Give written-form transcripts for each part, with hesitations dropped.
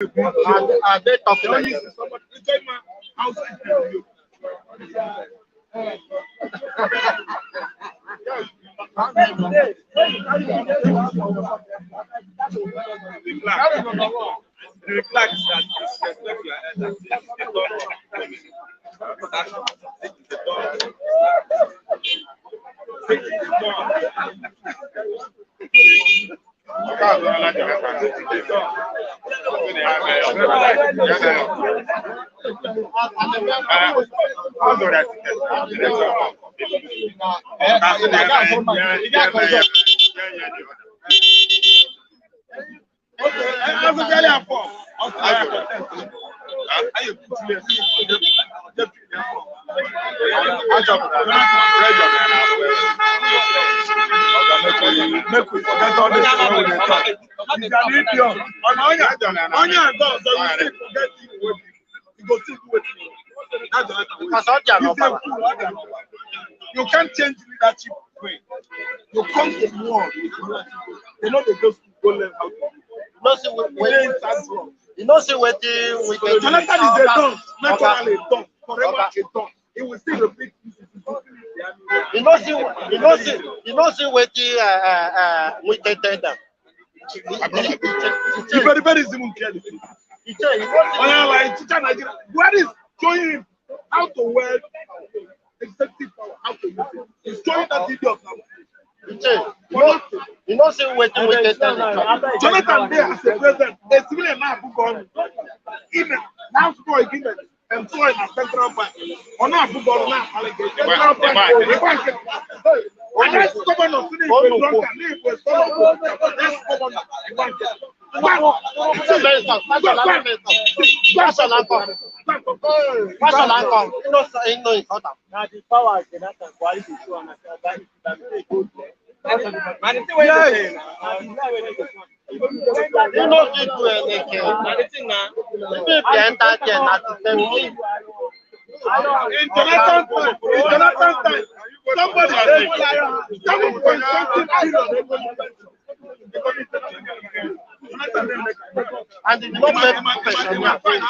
Are they talking like that? The reflex that respect your elders. You can't change leadership way. You come to war. You know they just go learn how to. You know, see what we can. Jonathan is a don, naturally a don, forever a don. He will still repeat. You know, see what we can tell them. Everybody is even careless. What is showing him how to work executive power, how to use it? He's showing that idiot now. You know, see what we can tell them. Jonathan there as a president, a civilian man who gone in now for agreement employed at central bank. Or not who gone now allegation. Central bank. And that's governor finish with drunk and leave with that's governor. In Jonathan time, somebody said, and it not make you are correct.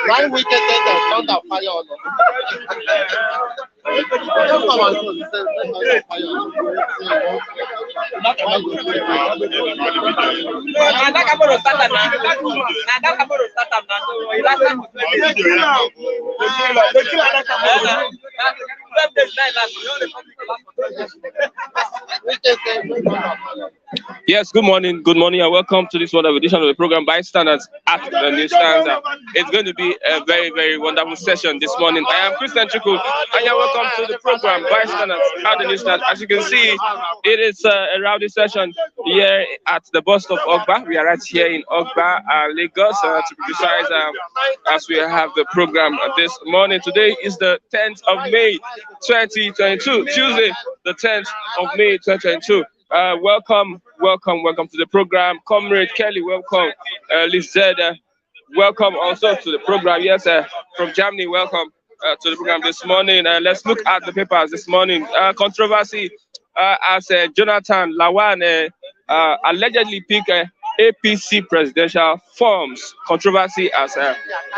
Why we can take the sound of fire on Yes, good morning, and welcome to this wonderful edition of the program Bystanders at the Newsstand. It's going to be a very, very wonderful session this morning. I am Christian Chuku, and you're welcome to the program Bystanders at the Newsstand. As you can see, it is a rowdy session here at the bus stop Ogba. We are right here in Ogba, Lagos, to be precise, as we have the program this morning. Today is the 10th of May, 2022, Tuesday, the 10th of May, 2022. Welcome to the program. Comrade Kelly, welcome. Liz Zed, welcome also to the program. Yes, from Germany, welcome to the program this morning. Let's look at the papers this morning. Controversy as Jonathan Lawan allegedly picked APC presidential forms. Controversy as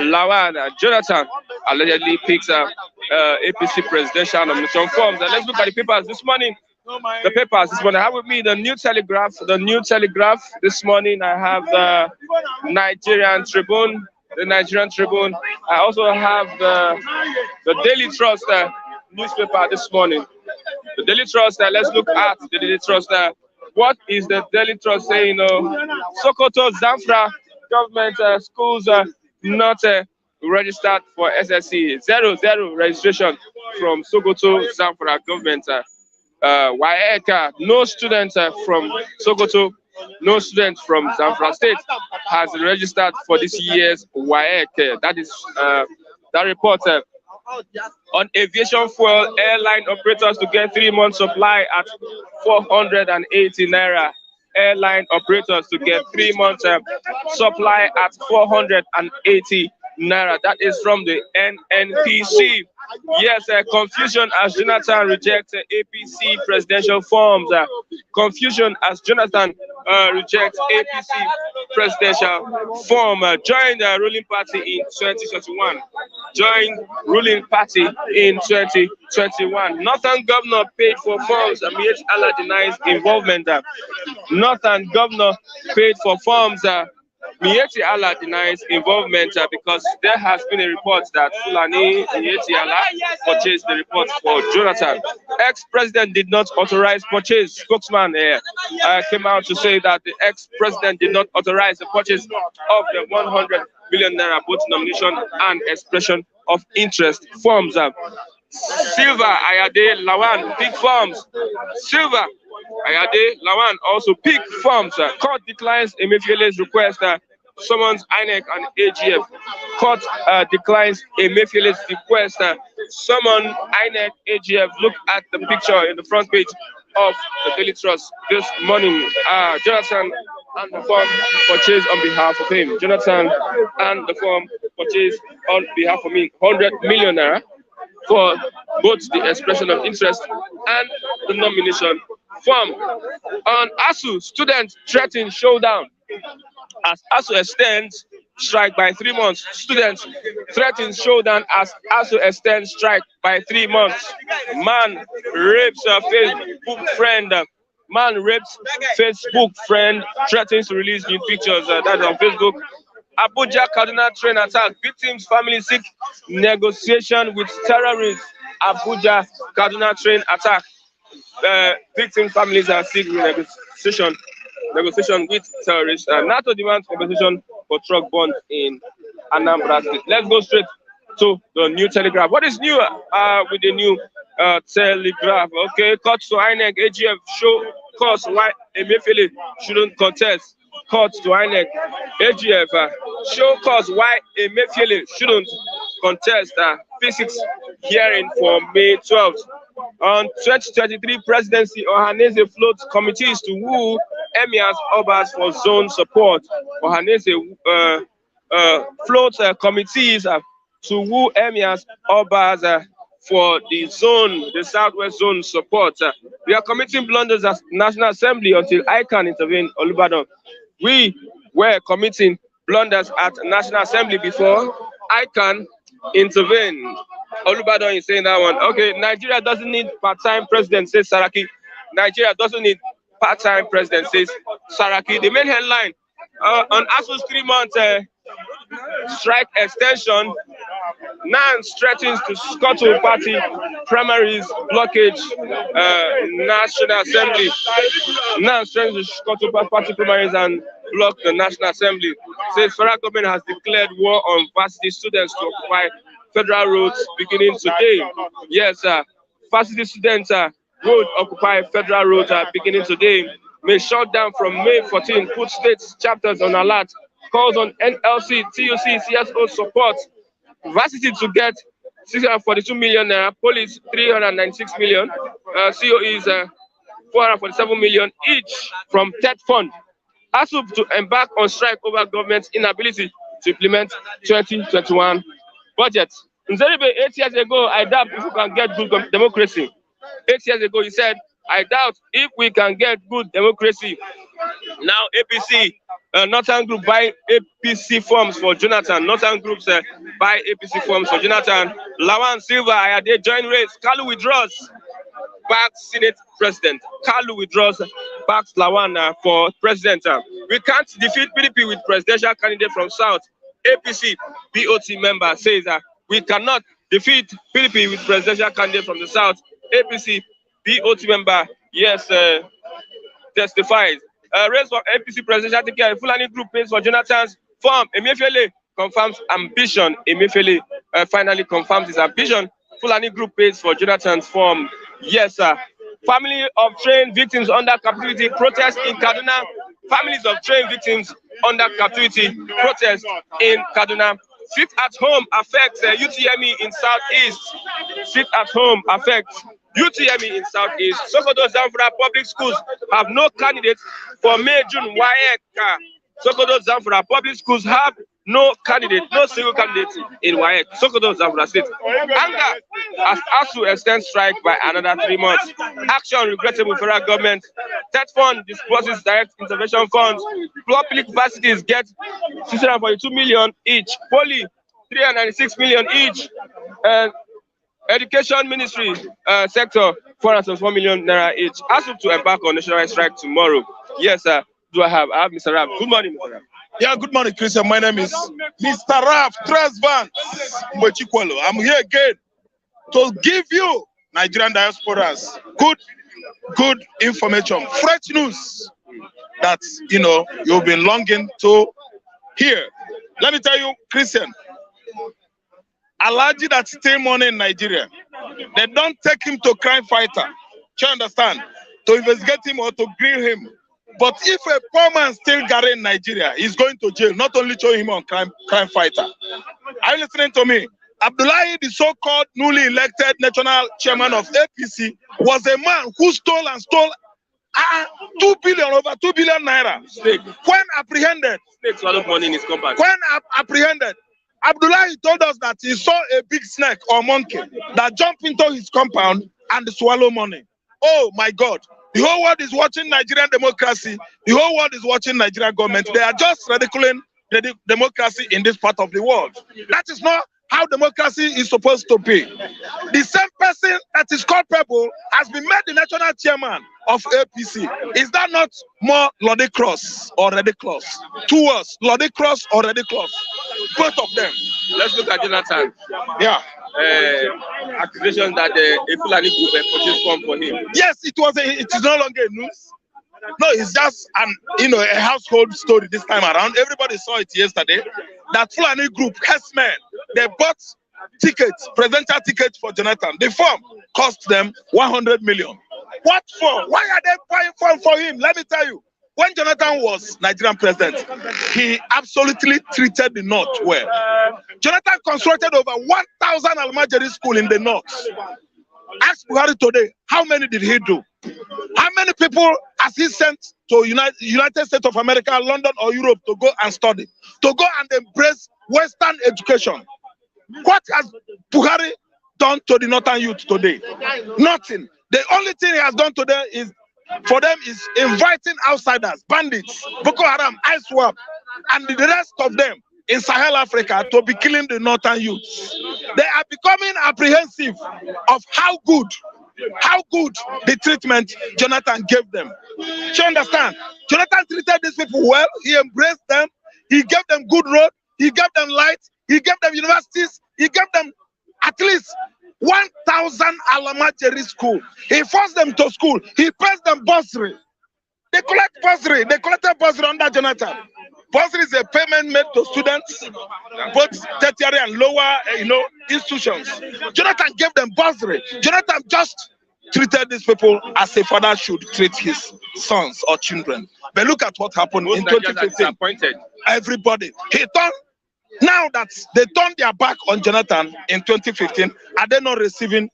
Lawan Jonathan allegedly picks APC presidential nomination forms. Let's look at the papers this morning. The papers this morning. I have with me the New Telegraph. The New Telegraph this morning. I have the Nigerian Tribune. the Nigerian Tribune. I also have the Daily Trust newspaper this morning. The Daily Trust, let's look at the Daily Trust. What is the Daily Trust saying? Sokoto, Zamfara government schools not registered for SSC. 0 registration from Sokoto, Zamfara government. WAEC, no students from Sokoto, no students from Zamfara State has registered for this year's WAEC. That is that report on aviation fuel, airline operators to get 3 months supply at 480 naira. Airline operators to get 3 months supply at 480 naira. That is from the NNPC. Yes, confusion as Jonathan rejects APC presidential forms. Confusion as Jonathan rejects APC presidential form. Joined the ruling party in 2021. Joined ruling party in 2021. Northern governor paid for forms. Miyetti Allah denies involvement. Northern governor paid for forms. Miyetti Allah denies involvement because there has been a report that Fulani Miyetti Allah purchased the report for Jonathan. Ex-president did not authorize purchase. Spokesman came out to say that the ex-president did not authorize the purchase of the 100 million naira both nomination and expression of interest forms. Silva Ayade Lawan pick forms. Silva Ayade Lawan also pick forms. Court declines Emefiele's request. Summons INEC and AGF. Court declines Emefiele's request. Summon INEC AGF. Look at the picture in the front page of the Daily Trust this morning. Jonathan and the form purchased on behalf of him. Jonathan and the form purchased on behalf of me. 100 million naira for both the expression of interest and the nomination form. On ASU, students threaten showdown. As ASU extends strike by 3 months, students threaten showdown as ASU extends strike by 3 months. Man rapes a Facebook friend. Man rapes Facebook friend, threatens to release new pictures. That's on Facebook. Abuja Kaduna train attack. Victims' family seek negotiation with terrorists. Abuja Kaduna train attack. Victim families are seeking negotiation with terrorists. NATO demands compensation for truck burn in Anambra State. Let's go straight to the new Telegraph. What is new with the new Telegraph? Okay, court to INEC, AGF show cause why Emefiele shouldn't contest. Court to INEC, AGF show cause why Emefiele shouldn't contest. Physics hearing for May 12th. On 2023 presidency, Ohaneze floats committees to woo emirs obas for zone support. Ohaneze floats committees to woo emirs obas for the zone, the southwest zone support. We are committing blunders as National Assembly until I can intervene. Olubadan. We were committing blunders at National Assembly before I can intervene. Olubadan is saying that one. Okay, Nigeria doesn't need part-time president, says Saraki. Nigeria doesn't need part-time president, says Saraki. The main headline on ASU's 3 month strike extension, NANS threatens to scuttle party primaries blockage. National Assembly. NANS threatens to scuttle party primaries and block the National Assembly. Says federal government has declared war on varsity students to occupy federal roads beginning today. Yes, varsity students would occupy federal roads beginning today. May shut down from May 14. Put states chapters on alert. Calls on NLC, TUC, CSO support. Varsity to get 642 million, police 396 million, COEs 447 million each from TED fund. ASUP to embark on strike over government's inability to implement 2021 budget. Nzeribe, 8 years ago, I doubt if we can get good democracy. 8 years ago, he said, I doubt if we can get good democracy. Now, APC, Northern Group buy APC forms for Jonathan. Northern Groups buy APC forms for Jonathan. Lawan, Silva, Ayade join race. Kalu withdraws, backs Senate President. Kalu withdraws, backs Lawan for President. We can't defeat PDP with presidential candidate from South. APC BOT member says that we cannot defeat PDP with presidential candidate from the south. APC BOT member, yes, testifies. Race for APC presidential ticket. Fulani group pays for Jonathan's form. Emefiele confirms ambition. Emefiele finally confirms his ambition. Fulani group pays for Jonathan's form. Yes, sir. Family of trained victims under captivity protest in Kaduna. Families of trained victims under captivity protest in Kaduna. Sit at home affects UTME in Southeast. Sit at home affects UTME in Southeast. Sokoto Zamfara public schools have no candidates for May-June WAEC. Sokoto Zamfara public schools have no candidate, no single candidate in WAEC. Sokoto Zamfara State. Anger as ASU extends strike by another 3 months. Action regrettable federal government. Third fund disposes direct intervention funds. Public universities get 642 million each. Poly 396 million each. And Education Ministry sector 404 million naira each. ASU to embark on national strike tomorrow. Yes, sir. I have Mr. Raf. Good morning, Mr. Raf. Yeah, good morning, Christian. My name is Mr. Raf Tresvan Mbochikwalo. I'm here again to give you Nigerian diasporas good information, fresh news that you've been longing to hear. Let me tell you, Christian, Alaji that stay money in Nigeria, they don't take him to crime fighter. Do you understand? To investigate him or to grill him. But if a poor man still got in Nigeria, he's going to jail, not only showing him on crime fighter. Are you listening to me? Abdullahi, the so-called newly elected national chairman of APC, was a man who stole and stole 2 billion, over 2 billion naira. When apprehended, money in his company. When apprehended, Abdullahi told us that he saw a big snake or monkey that jumped into his compound and swallowed money. Oh my God. The whole world is watching Nigerian democracy. The whole world is watching Nigerian government. They are just ridiculing the democracy in this part of the world. That is not how democracy is supposed to be. The same person that is culpable has been made the national chairman of APC. Is that not more ludicrous or ridiculous? 2 words, ludicrous or ridiculous? Both of them. Let's look at Jonathan. Yeah. Accusation that a Fulani group purchased form for him. Yes, it is no longer news. No, it's just a household story this time around. Everybody saw it yesterday. That Fulani group, Hessmen, they bought tickets, presidential tickets for Jonathan. The form cost them 100 million. What for? Why are they buying form for him? Let me tell you. When Jonathan was Nigerian president, he absolutely treated the North well. Jonathan constructed over 1,000 Almajiri schools in the North. Ask Buhari today, how many did he do? How many people has he sent to United States of America, London or Europe to go and study, to go and embrace Western education? What has Buhari done to the Northern youth today? Nothing. The only thing he has done today is inviting outsiders, bandits, Boko Haram, ISWAP, and the rest of them in Sahel Africa to be killing the Northern youth. They are becoming apprehensive of how good the treatment Jonathan gave them. Do you understand? Jonathan treated these people well. He embraced them. He gave them good road. He gave them light. He gave them universities. He gave them at least 1,000 Alamajeri school. He forced them to school. He pays them bursary. They collect bursary. They collected bursary under Jonathan. Bursary is a payment made to students, both tertiary and lower, institutions. Jonathan gave them bursary. Jonathan just treated these people as a father should treat his sons or children. But look at what happened in 2015. Everybody. Now that they turned their back on Jonathan in 2015, are they not receiving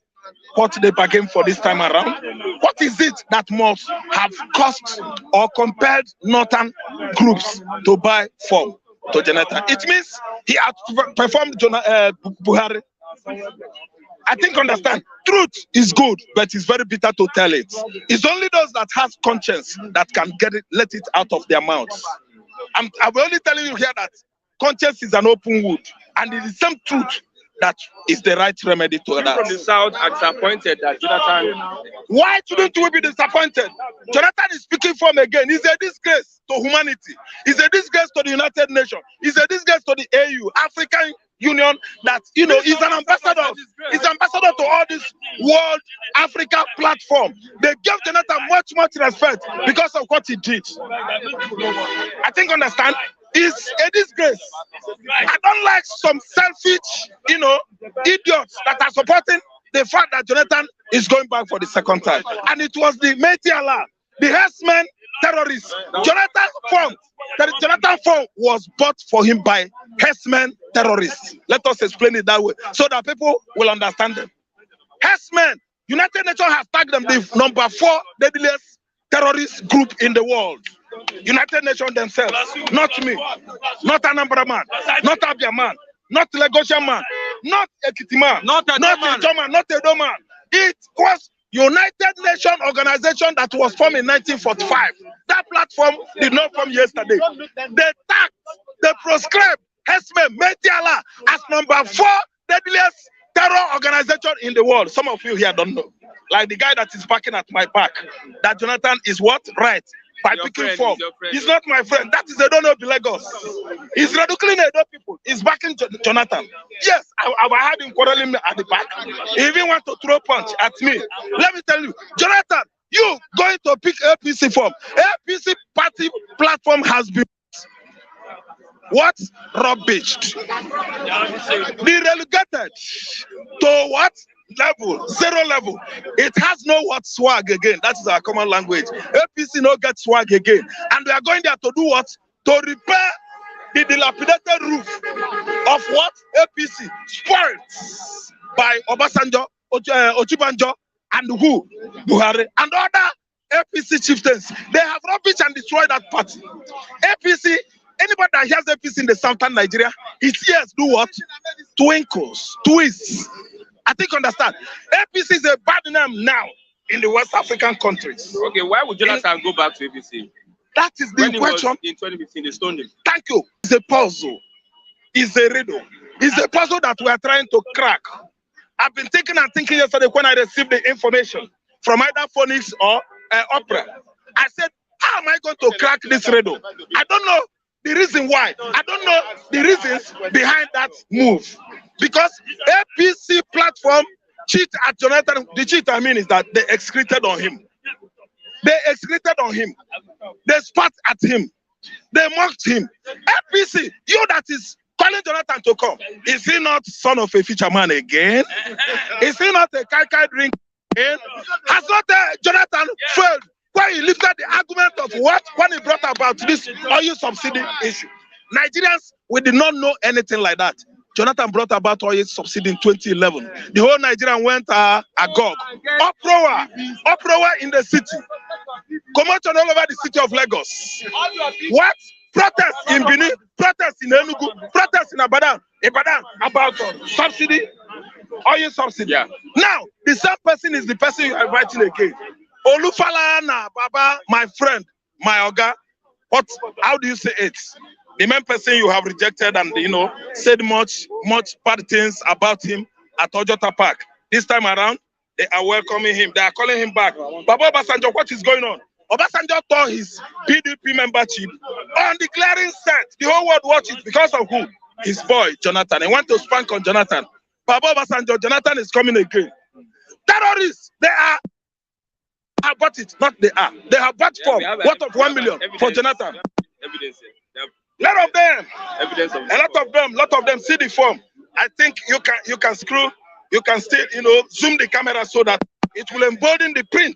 what they bargained for this time around? What is it that must have cost or compelled Northern groups to buy form to Jonathan? It means he had performed Buhari. I think understand. Truth is good, but it's very bitter to tell it. It's only those that have conscience that can let it out of their mouths. I'm only telling you here that conscience is an open wood, and it is the same truth that is the right remedy to People that. from the south are disappointed that Jonathan. Why shouldn't we be disappointed? Jonathan is speaking from again. It's a disgrace to humanity. It's a disgrace to the United Nations. It's a disgrace to the AU, African Union, that, you know, he's an ambassador. He's ambassador to all this World Africa platform. They gave Jonathan much respect because of what he did. I think, understand, it's a disgrace. I don't like some selfish, you know, idiots that are supporting the fact that Jonathan is going back for the second time. And it was the Metiala, the herdsmen terrorists. Jonathan Fund was bought for him by herdsmen terrorists. Let us explain it that way so that people will understand them. Herdsmen, United Nations has tagged them the #4 deadliest terrorist group in the world. United Nations themselves, not me, not Anambra man, not Abia man, not Lagosian man, not Ekiti man, not a German, not Edo man. It was United Nations organization that was formed in 1945. That platform did not form yesterday. They tagged, they proscribed herdsmen, Metiala as #4 deadliest terror organization in the world. Some of you here don't know. Like the guy that is parking at my back, that Jonathan is what? Right. By picking form. He's not my friend. That is a don't know the Lagos. He's ridiculing Edo people. He's backing Jonathan. Yes, I had him quarreling at the back. He even want to throw punch at me. Let me tell you, Jonathan, you going to pick APC form. APC party platform has been what? Rubbished. Be relegated to what? Level, 0 level. It has no what swag again. That is our common language. APC no get swag again. And we are going there to do what? To repair the dilapidated roof of what? APC. Spoiled by Obasanjo, Ochibanjo, and who? Buhari. And other APC chieftains. They have rubbish and destroyed that party. APC, anybody that hears APC in the southern Nigeria, its ears do what? Twinkles, twists. I think understand. APC is a bad name now in the West African countries. Okay, why would Jonathan go back to APC? That is the question. In 2015, they stoned him. Thank you. It's a puzzle. It's a riddle. It's a puzzle that we are trying to crack. I've been thinking and thinking yesterday when I received the information from either Phoenix or Opera. I said, how am I going to crack this riddle? I don't know the reason why. I don't know the reasons behind that move. Because APC platform cheat at Jonathan. The cheat I mean is that they excreted on him. They excreted on him. They spat at him. They mocked him. APC, you that is calling Jonathan to come. Is he not son of a fisherman again? Is he not a kai drink again? Has not Jonathan failed when he lifted the argument of what? When he brought about this oil subsidy issue. Nigerians, we did not know anything like that. Jonathan brought about oil subsidy in 2011. The whole Nigerian went agog. Uproar in the city. Commotion all over the city of Lagos. What? Protest in Benin, protest in Enugu, protest in Ibadan about subsidy, oil subsidy. Yeah. Now, the same person is the person you are inviting again. Olufalana Baba, my friend, my Oga. How do you say it? The main person you have rejected and, you know, said much bad things about him at Ojota Park. This time around, they are welcoming him. They are calling him back. Baba Obasanjo, what is going on? Obasanjo tore his PDP membership on the clearing set. The whole world watched it because of who? His boy, Jonathan. He went to spank on Jonathan. Baba Obasanjo, Jonathan is coming again. Terrorists, they have bought it, not they are. They have bought for what of 1 million for Jonathan. Evidence. A lot of them. Evidence of lot of them see the form. I think you can screw, you can still, you know, zoom the camera so that it will embolden the print,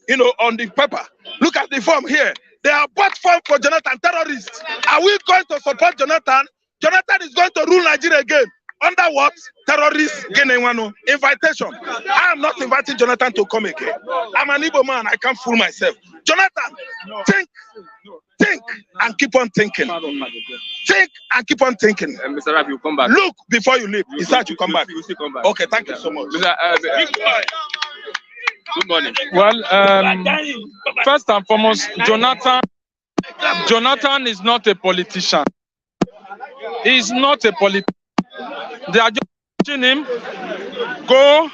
you know, on the paper. Look at the form here. They have bought form for Jonathan, terrorists. Are we going to support Jonathan? Jonathan is going to rule Nigeria again. Under what? Terrorists invitation. I am not inviting Jonathan to come again. I'm an Igbo man. I can't fool myself. Jonathan, think and keep on thinking. Think and keep on thinking. Mr. Rabi, you come back. Look before you leave. Is that you come back? You come back. Okay, thank you so much. Good morning. Well, first and foremost, Jonathan is not a politician. He's not a politician. They are just him go.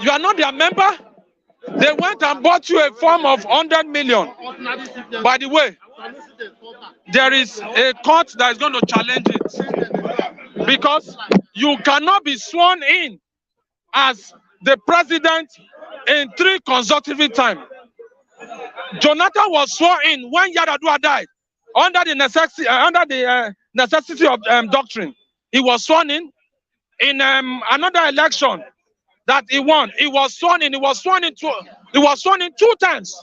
You are not their member. They went and bought you a form of 100 million. By the way, there is a court that is going to challenge it because you cannot be sworn in as the president in 3 consecutive times. Jonathan was sworn in when Yar'Adua died under the necessity of doctrine. He was sworn in another election that he won. He was sworn in. He was sworn in 2 times.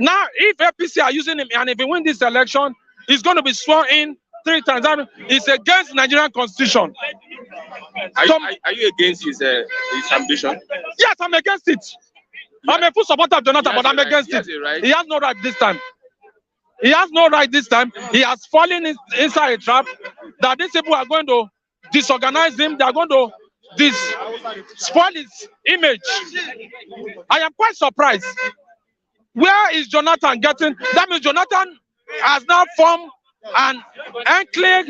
Now, if APC are using him and if he wins this election, he's going to be sworn in 3 times. It's against Nigerian constitution. Are you against his ambition? Yes, I'm against it. I'm a full supporter of Jonathan, but I'm against it. Right. He has no right this time. He has no right this time. He has fallen inside a trap that these people are going to disorganize him. They are going to spoil his image. I am quite surprised. Where is Jonathan getting? That means Jonathan has now formed an enclave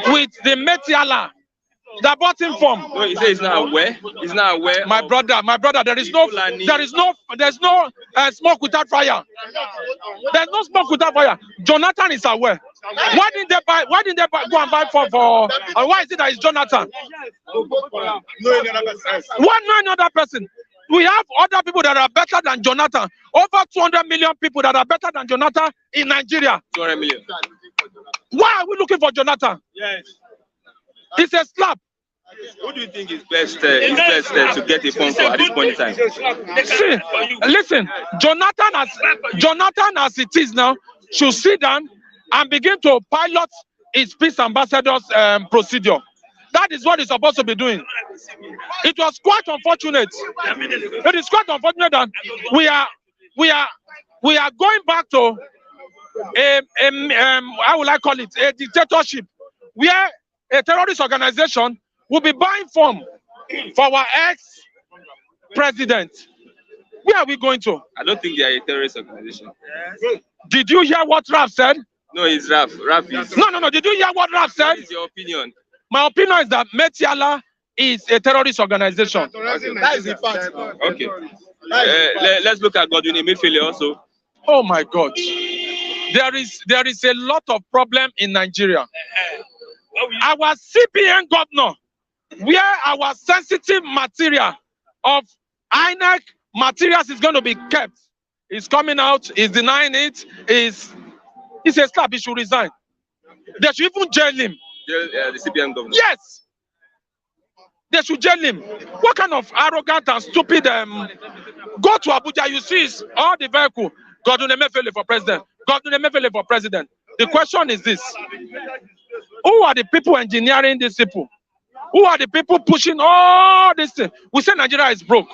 with the Metiala that bought him from. No, he says he's not aware. He's not aware. My brother, there's no smoke without fire. There's no smoke without fire. Jonathan is aware. Why didn't they go and buy for? Why is it that it's Jonathan? Why no another person? We have other people that are better than Jonathan. Over 200 million people that are better than Jonathan in Nigeria. 200 million. Why are we looking for Jonathan? Yes. It's a slap. Who do you think is best to get a phone call at this point in time? See, listen, Jonathan as it is now should sit down and begin to pilot his peace ambassador's procedure. That is what he's supposed to be doing. It was quite unfortunate. It is quite unfortunate that we are going back to how will I call it, a dictatorship, where a terrorist organization will be buying form for our ex-president. Where are we going to? I don't think they are a terrorist organization. Did you hear what Raf said? No, it's Raf. Raf is... No. Did you hear what Raf said? What is your opinion? My opinion is that Metiala is a terrorist organization. That is the fact. Okay. Let's look at Godwin Emefiele also. Oh my God. There is a lot of problem in Nigeria. Our CBN governor, where our sensitive material of INEC materials is going to be kept, is coming out, is denying it, it's a slap. He should resign. They should even jail him. The CBN governor. Yes. They should jail him. What kind of arrogant and stupid go to Abuja, you see all the vehicle, Godwin Emefiele for president. Godwin Emefiele for president. The question is this. Who are the people engineering these people? Who are the people pushing all this thing? We say Nigeria is broke.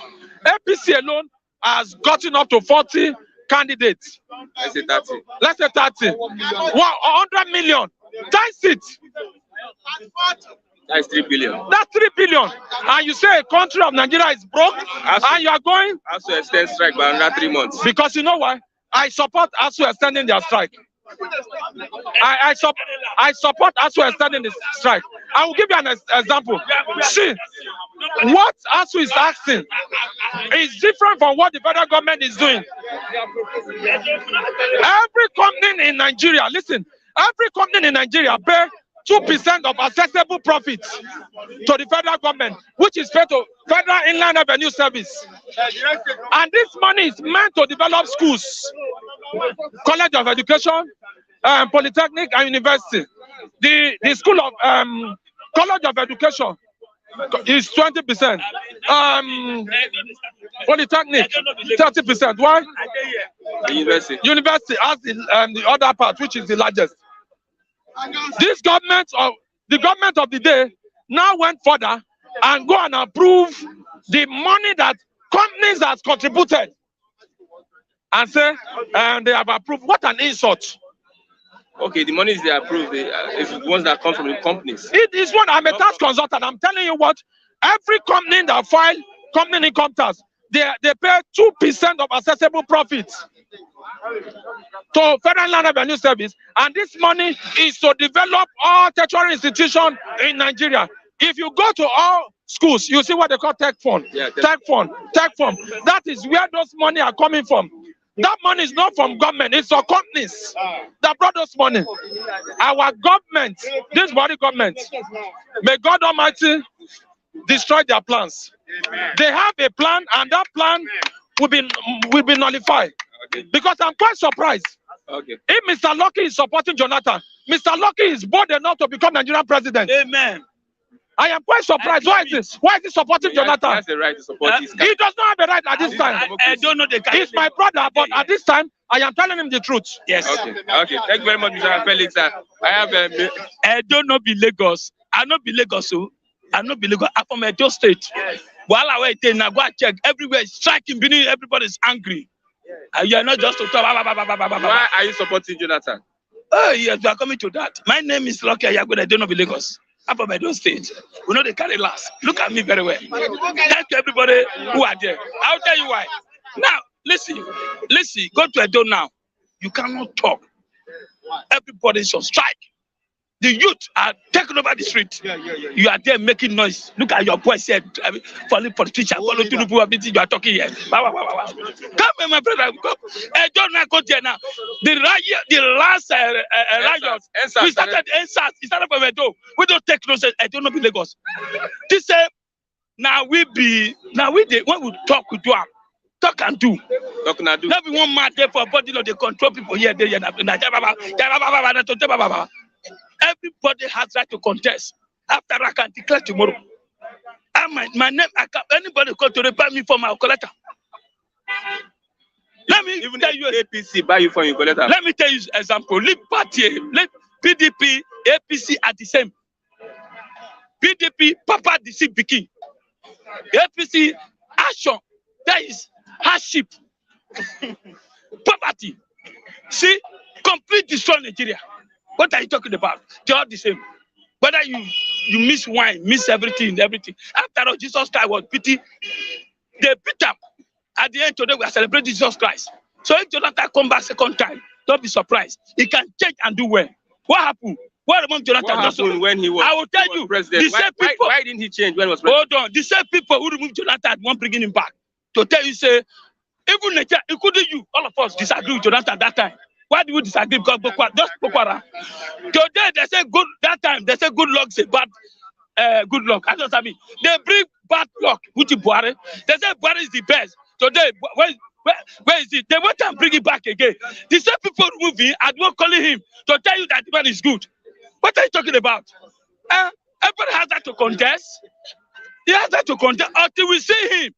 APC alone has gotten up to 40 candidates. Let's say 30. Let's say 30. 100 million. That's it. That's 3 billion. That's 3 billion. And you say a country of Nigeria is broke, and you are going? Also extend strike by another 3 months. Because you know why? I support ASU extending their strike. I support ASU extending the strike. I will give you an example. See, what ASU is asking is different from what the federal government is doing. Every company in Nigeria, listen, every company in Nigeria pay 2% of accessible profits to the federal government, which is paid to Federal Inland Revenue Service. And this money is meant to develop schools, College of Education, Polytechnic and University. The School of College of Education is 20%. Polytechnic, 30%. Why? The university. University has the other part, which is the largest. This government the government of the day now went further and go and approve the money that companies has contributed and say they have approved. What an insult! Okay, the monies they approve is the ones that come from the companies. It is what I'm a tax consultant. I'm telling you what, every company that file company income tax, they pay 2% of accessible profits to Federal Land Revenue Service, and this money is to develop all tertiary institutions in Nigeria. If you go to all schools, you see what they call tech fund. Yeah, tech fund. That is where those money are coming from. That money is not from government, it's for companies that brought those money. Our government, this body government, may God Almighty destroy their plans. Amen. They have a plan, and that plan will be nullified. Okay. Because I'm quite surprised. Okay. If Mr. Lucky is supporting Jonathan, Mr. Lucky is bold enough to become Nigerian president. Amen. I am quite surprised. Why is this? Why is he supporting Jonathan? He has the right to support this guy. He does not have the right at this time. I don't know the guy. He's my brother, but at this time, I am telling him the truth. Yes. Okay. Okay. Thank you very much, Mr. Felix. I have I don't know be Lagos. I not be Lagos. So I not be Lagos. I'm from Edo State. Yes. While I wait, now go and check. Everywhere is striking. Everybody's angry. You are not just to talk. Why are you supporting Jonathan? Oh yes, we are coming to that. My name is Lucky Ayago. I don't know be Lagos. I'm from Edo State. We know they carry last. Look at me very well. Thank you, everybody who are there. I'll tell you why. Now, listen. Go to Edo now. You cannot talk. Everybody's on strike. The youth are taking over the street. You are there making noise. Look at your voice here. Falling for the teacher. Follow to the you are talking here. Come, my brother. Come. Don't not go there now. The last riot. We started NSAS. It started from Edo. We don't take no sense. I don't know be Lagos. This now we when we talk with them. Talk and do. Not be one man there for body they control people here. Everybody has right to contest. After I can declare tomorrow. And my name, anybody come to repay me for my collector. Let me even tell you APC buy you for your collector. Let me tell you an example. Leave party, let PDP, APC are the same. PDP, Papa the same pikin. APC, action. That is hardship. Poverty. See, complete destroy Nigeria. What are you talking about? They're all the same. Whether you miss wine, miss everything. After all, Jesus Christ was pity. They beat up. At the end today, we are celebrating Jesus Christ. So if Jonathan come back second time, don't be surprised. He can change and do well. What happened? What about Jonathan? What happened when he was? I will tell you. President. Why didn't he change when he was president? Hold on. The same people who removed Jonathan won't bring him back. To tell you, say, even Nigeria, including you, all of us disagree with Jonathan that time. Why do we disagree? Because just Bokwara. Today they say good. That time they say good luck is bad. Good luck. I just mean they bring bad luck. Which is Buhari. They say Buhari is the best. Today where is it? They want to bring it back again. The same people moving and won't calling him to tell you that the man is good. What are you talking about? Everybody has that to contest. He has that to contest until we see him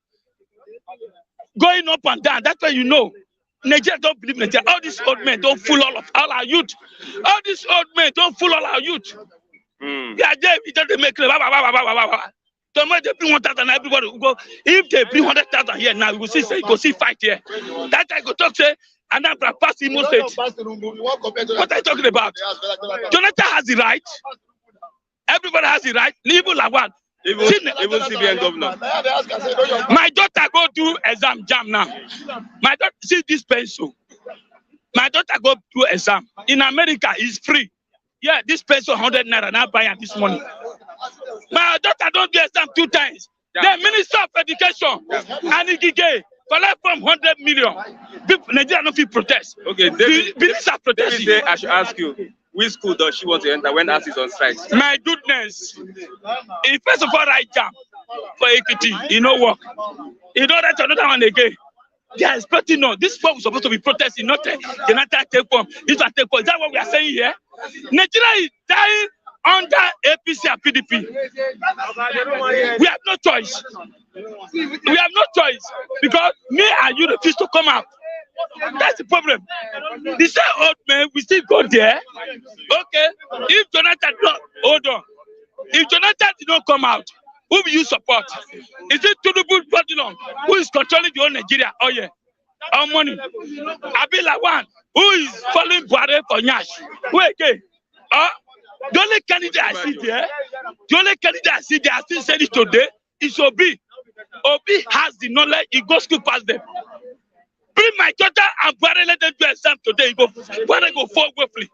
going up and down. That's why you know. Nigeria don't believe Nigeria. All these old men don't fool all our youth. All these old men don't fool all our youth. Yeah, they just make it. Tomorrow they bring 1,000, everybody will go. If they bring 100,000 here now, you will see fight here. That I go talk say, and I'm pass Imo State. What are you talking about? Jonathan has the right. Everybody has the right. Leave Lawan. Even CBN governor. My daughter go do exam jam now. My daughter see this pencil. My daughter go do exam. In America, it's free. Yeah, this pencil 100 naira now buy this morning. My daughter don't do exam 2 times. The Minister of Education and Igige collect from 100 million. People, Nigeria don't feel protest. Okay, David I should ask you. Which school does she want to enter when ASIS on strike? My goodness. If first of all, right jam for equity, it no work. You know that's another one again. They are expecting no. This form is supposed to be protesting, not Jonathan take form. This one take form. Is that what we are saying here? Nigeria is dying under APC and PDP. We have no choice. We have no choice because me and you refuse to come out. That's the problem. The same old man, we still go there. Okay, if Jonathan don't, hold on. If Jonathan did not come out, who will you support? Is it Tinubu who is controlling the whole Nigeria? Oh yeah, our money. Abi Lawan, who is following Buhari for Nyash? Who again? The only candidate I see there, I still said it today, is Obi. Obi has the knowledge, he goes to pass them. Bring my daughter and Buhari, let them do exam today. Buhari go fall woefully.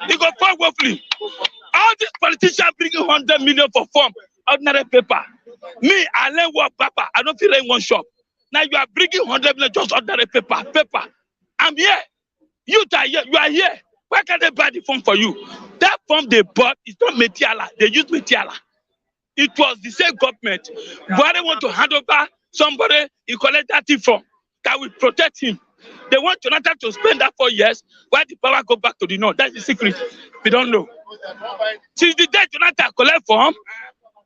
He go fall woefully. All these politicians bringing 100 million for form, ordinary paper. Me, I learn work paper. I don't feel in one shop. Now you are bringing 100 million just ordinary paper. I'm here. You are here. You are here. Why can't they buy the form for you? That form they bought is not Metiala. They use Metiala. It was the same government. Buhari want to hand over somebody, he collect that form that will protect him. They want Jonathan to spend that 4 years while the power go back to the north. That's the secret. We don't know. Since the day Jonathan collect form,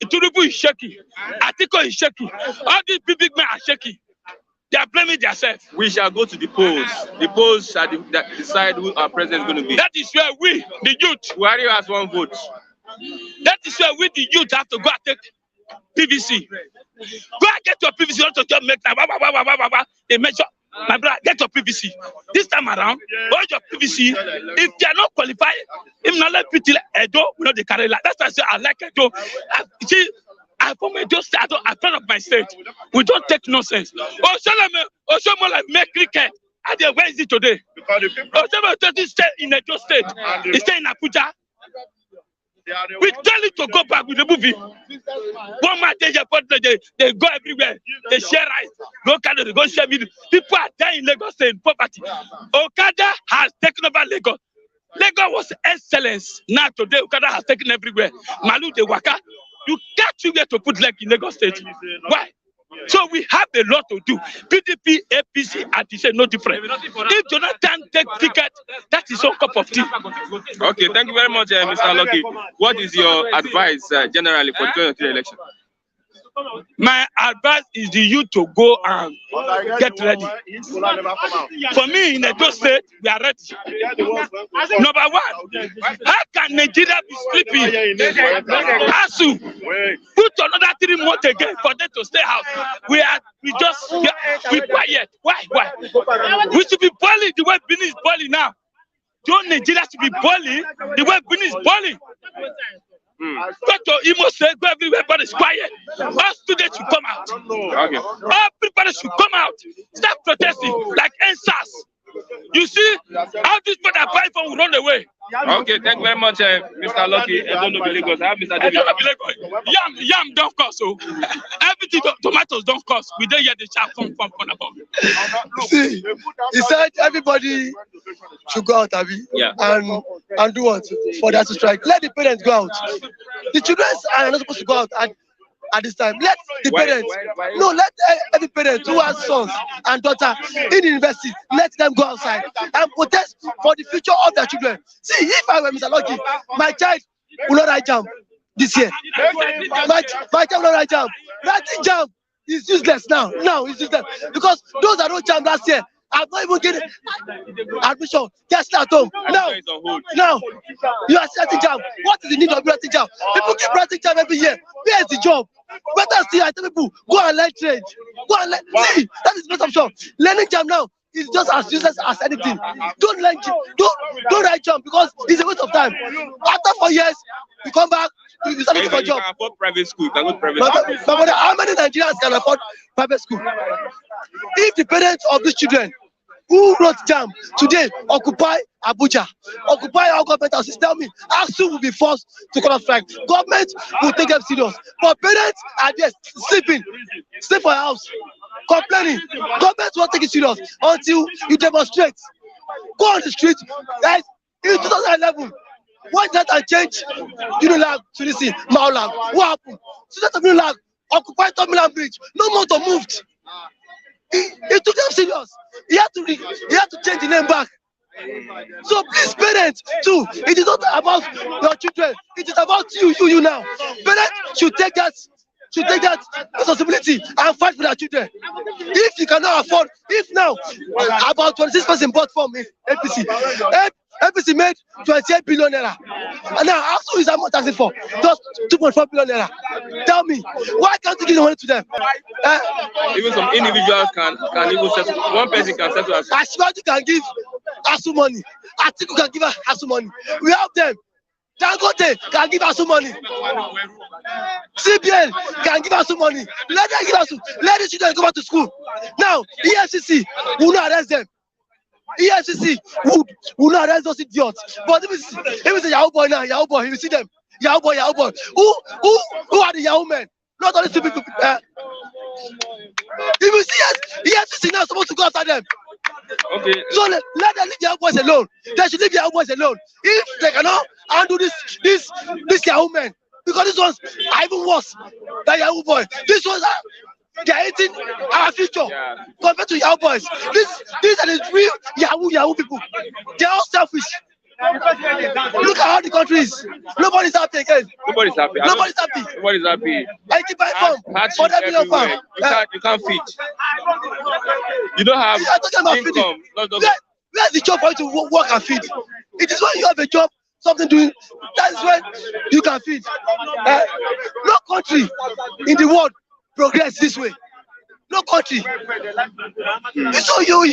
Tinubu is shaky. Atiko is shaky. All these big men are shaky. They are blaming themselves. We shall go to the polls. The polls shall decide who our president is going to be. That is where we, the youth, Buhari has 1 vote. That is where we, the youth, have to go and take PVC. Go and get your PVC. Not to just make that. They measure. My brother, get your PVC. This time around, all your PVC, if they are not qualified, if not let people Edo, we know they carry like. That's why I say I like Edo. See, I'm from Edo State. I'm fan of my state. We don't take nonsense. Oh, someone like make cricket. Where is it today? Oh, someone doesn't stay in Edo State. He stay in Abuja. We tell it to go back with the movie. One man they go everywhere. They share rice. Go Canada, go share meal. People are dying in Lagos in poverty. Okada has taken over Lagos. Lagos was excellence. Now today Okada has taken everywhere. Malu de Waka. You can't figure to put leg in Lagos State. Why? So we have a lot to do. PDP, APC, and they say no different. If Jonathan take ticket, that is some cup of tea. Okay, thank you very much, Mr. Lucky. What is your advice generally for 2023 election? My advice is the youth to go and get ready. For me, in Edo State, we are ready. Number one, how can Nigeria be sleeping? ASU, put another 3 months again for them to stay out. We quiet. Why? We should be boiling the way Benin is boiling now. Don't Nigeria should be boiling the way Benin is boiling. Go to Imo State, go everywhere, but it's quiet. All students should come out. Okay. All people should come out. Start protesting like NSAS. You see how these people are buying from will run away. Okay, thank you very much, Mr. Lucky. I don't know Lagos. I have Mr. David. Yam don't cost, so everything. Tomatoes don't cost. We don't hear the shout from above. See, he said everybody should go out, Abi, and do what for that to strike. Let the parents go out. The children are not supposed to go out at this time. Let the parents, let every parent who has sons and daughters in the university, let them go outside and protest for the future of their children. See, if I were Mr. Lucky, my child will not write jam this year. My child will not write jam. Writing jam is useless now. Now it's useless because those that don't jam last year have not even getting admission. Just at home. Now you are writing jam. What is the need of writing jam? People keep writing jam every year. Where is the job? Better still, I tell people, go and learn trade. Go and learn. See, that is the best option. Learning jam now is just as useless as anything. Don't learn, don't write jam because it's a waste of time. After 4 years, you come back, you start looking for a job. You can afford private school. You can go to private school. But how many Nigerians can afford private school? If the parents of these children who wrote jam today occupy Abuja, occupy our government houses, tell me, ASU will be forced to call off strike. Government will take them serious. But parents are just sleeping, sleep for your house, complaining. Government won't take it serious until you demonstrate. Go on the street. Guys, in 2011, why did that change Unilag to this thing? Maulag. What happened? Students of Unilag occupied Tomiland Bridge. No motor moved. He took them serious. He had to change the name back. So please, parents, too, it is not about your children. It is about you now. Parents should take that responsibility and fight for their children. If you cannot afford, if now about 26% bought from APC, APC made 28 billion naira, and now how is that much asking for? Just 2.4 billion naira. Tell me, why can't you give the money to them? Even some individuals can even settle. One person can settle. Ashwaju can give ASU money. Atiku can give ASU money. We have them. Dangote can give ASU money. CBN can give ASU money. Let them give ASU. Let the children go back to school. Now, EFCC will not arrest them. EFCC will not arrest those idiots. But if it's a Yahoo boy now, Yahoo boy, you see them. Yahoo boy. Who are the Yahoo men? Not only two people. If you see us, EFCC now supposed to go after them. Okay. So let them leave Yahoo boys alone. They should leave Yahoo boys alone. If they cannot handle this Yahoo men, because these ones are even worse than Yahoo boys. These ones they are eating our future compared to Yahoo boys. These are the real Yahoo people. They are all selfish. Look at how the country is. Nobody's happy again. Nobody's happy. Nobody's happy. Nobody's happy. I keep buying farm for that million farm. You can't feed. You don't have income. Where's the job for you to work and feed? It is when you have a job, something doing. That is when you can feed. No country in the world progress this way. No country. So you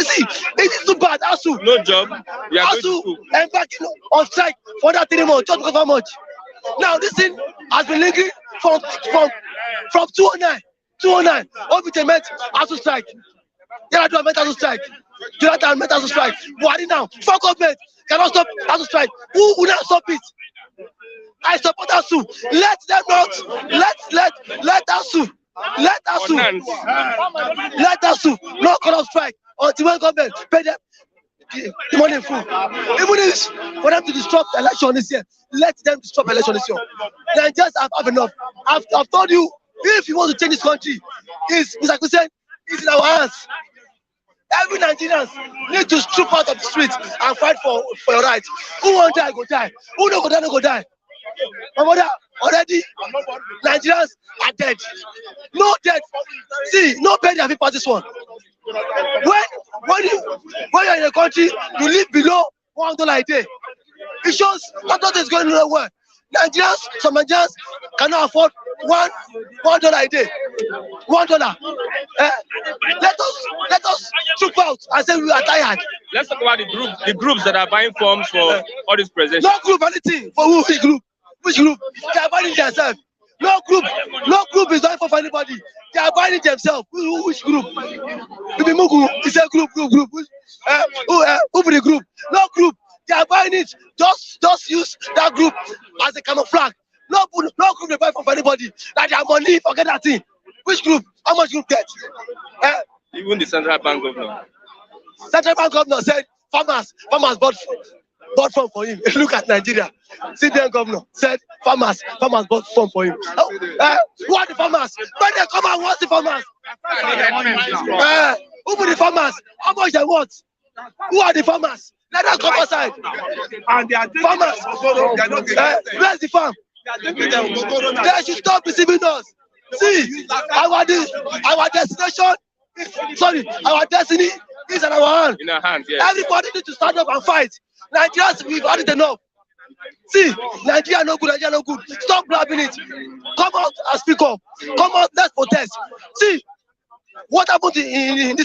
see, it is too bad. ASU. No job. ASU embarking on strike for that 3 months. Just because how much? Now this thing has been lingering from 2009. 2009. Obite met ASU strike. Yaradua met ASU strike. Jonathan met ASU strike. Buhari now. Fuck government cannot stop ASU strike. Who will not stop it? I support ASU. Let them not. Let ASU. Let ASU not call off strike until when government pay them the money in full. Even if for them to disrupt election this year, let them disrupt election this year. They just have enough. I've told you, if you want to change this country, Mr. Hussein, it's in our hands. Every Nigerian need to troop out of the streets and fight for your rights. Who won't die, go die. Who no go die, no go die. My mother, already, Nigerians are dead. No dead. See, no bed have passed this one. When you're in a country, you live below $1 a day. It shows that nothing is going nowhere. Some Nigerians cannot afford $1 a day. $1. Let us troop out and say we are tired. Let's talk about the groups that are buying forms for all this presentation. No group anything. For who? Which group? Which group? They are buying themselves. No group is not for anybody. They are buying it themselves. Which group? It's a group. Who for the group? No group. They are buying it. Just use that group as a camouflage. No group they buy for anybody. Like their money, forget that thing. Which group? How much group get? Even the central bank governor. Central bank governor said farmers bought farm for him. Look at Nigeria. CBN governor said farmers bought farm for him. Who are the farmers? When they come out, what's the farmers? Who are the farmers? How much they want? Who are the farmers? Let them come outside. And they are farmers. Where's the farm? They should stop deceiving us. See, our destination. Our destiny is in our hand. In our hands, yes. Everybody needs to stand up and fight. Nigerians, we've had it enough. See, Nigeria no good. Stop blabbing it. Come out and speak up. Come out, let's protest. See, what happened in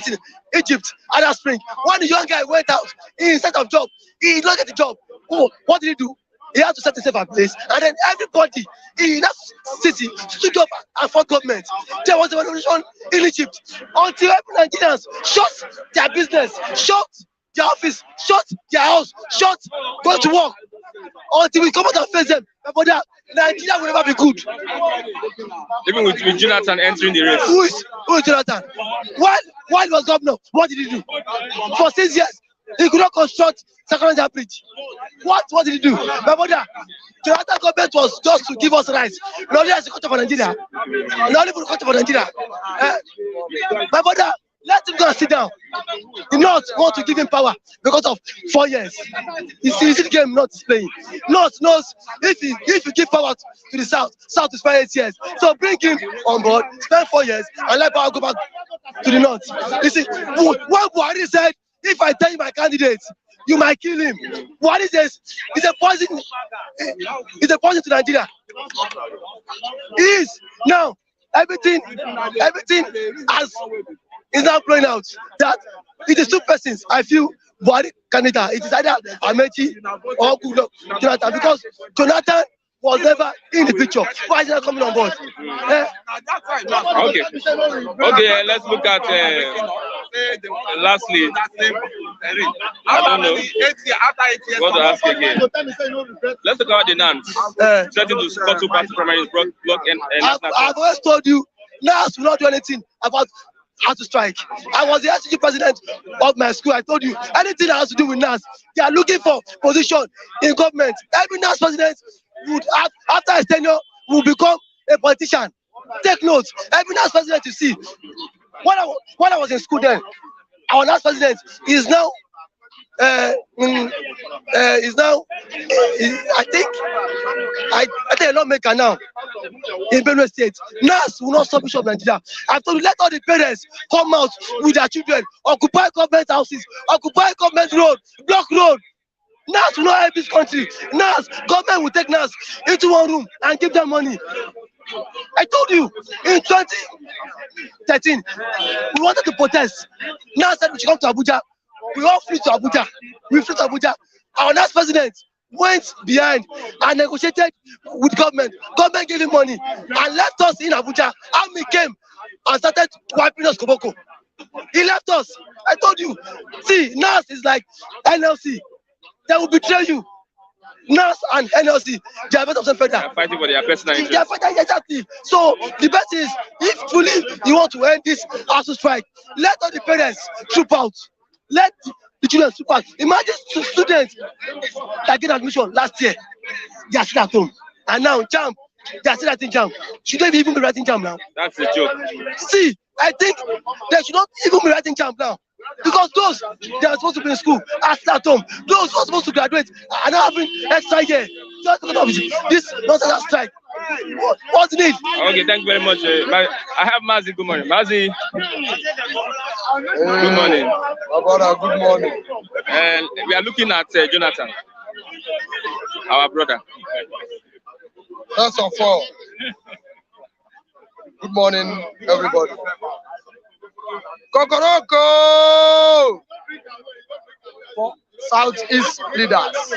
Egypt Arab Spring? When the young guy went out in search of job, he did not get the job. What did he do? He had to set himself a place, and then everybody in that city stood up and fought government. There was a revolution in Egypt until every Nigerians shut their business, shut their office, shut their house, shut going to work until we come out and face them. But Nigeria will never be good. Even with Jonathan entering the race. Who is Jonathan? While he was governor, what did he do? For 6 years, he could not construct Second Bridge. What did he do? My brother, Jonathan government was just to give us rights. Not only as a country for Nigeria. Not only for the country for Nigeria. My brother, Let him go and sit down. The North want to give him power because of 4 years. You see the game North is playing. North knows if you give power to the South, South is 8 years. So bring him on board, spend 4 years, and let power go back to the North. You see, what Buhari said, if I tell you my candidate, you might kill him. Buhari says it's a poison. It's a poison to Nigeria. It is now. Everything is now playing out. That it is 2 persons. I feel Buhari candidate. It is either Amechi or Jonathan, because Jonathan was never in the picture. Why is he not coming on board? Okay, let's look at lastly. I don't know what to ask again. Let's talk about the NANS. Threatening to scuttle party primaries, block and I've always told you, NAS will not do anything about how to strike. I was the SCG president of my school. I told you, anything that has to do with NAS, they are looking for position in government. Every NAS president would, after his tenure, will become a politician. Take note. Every NAS president you see, when I was in school then, our NAS president is now I think a lawmaker now in Benue State. NAS will not stop Bishop Nigeria. I told you, let all the parents come out with their children, occupy government houses, occupy government road, block road. NAS will not help this country. NAS, government will take NAS into one room and give them money. I told you, in 2013, we wanted to protest. NAS said we should come to Abuja. We all flew to Abuja. We flew to Abuja. Our next president went behind and negotiated with government. Government gave him money and left us in Abuja. Army came and started wiping us Koboko. He left us. I told you. See, NAS is like NLC. They will betray you. NAS and NLC, they are better of federal. They are fighting for their personal interests. They are fighting, exactly. So the best is, if truly you want to end this ASU strike, let all the parents troop out. Let the children troop out. Imagine students that get admission last year, they are still at home. And now, JAMB, they are still writing JAMB. Should they even be writing JAMB now? That's a joke. See, I think they should not even be writing JAMB now. Because those that are supposed to be in school are still at home. Those who are supposed to graduate are now having extra year. Just because of this nonsense strike. What's the need? Okay, thank you very much. I have Mazi. Good morning. Mazi. Good morning. Good morning. And we are looking at Jonathan, our brother. First of all, good morning, everybody. Kokoroko for Southeast leaders.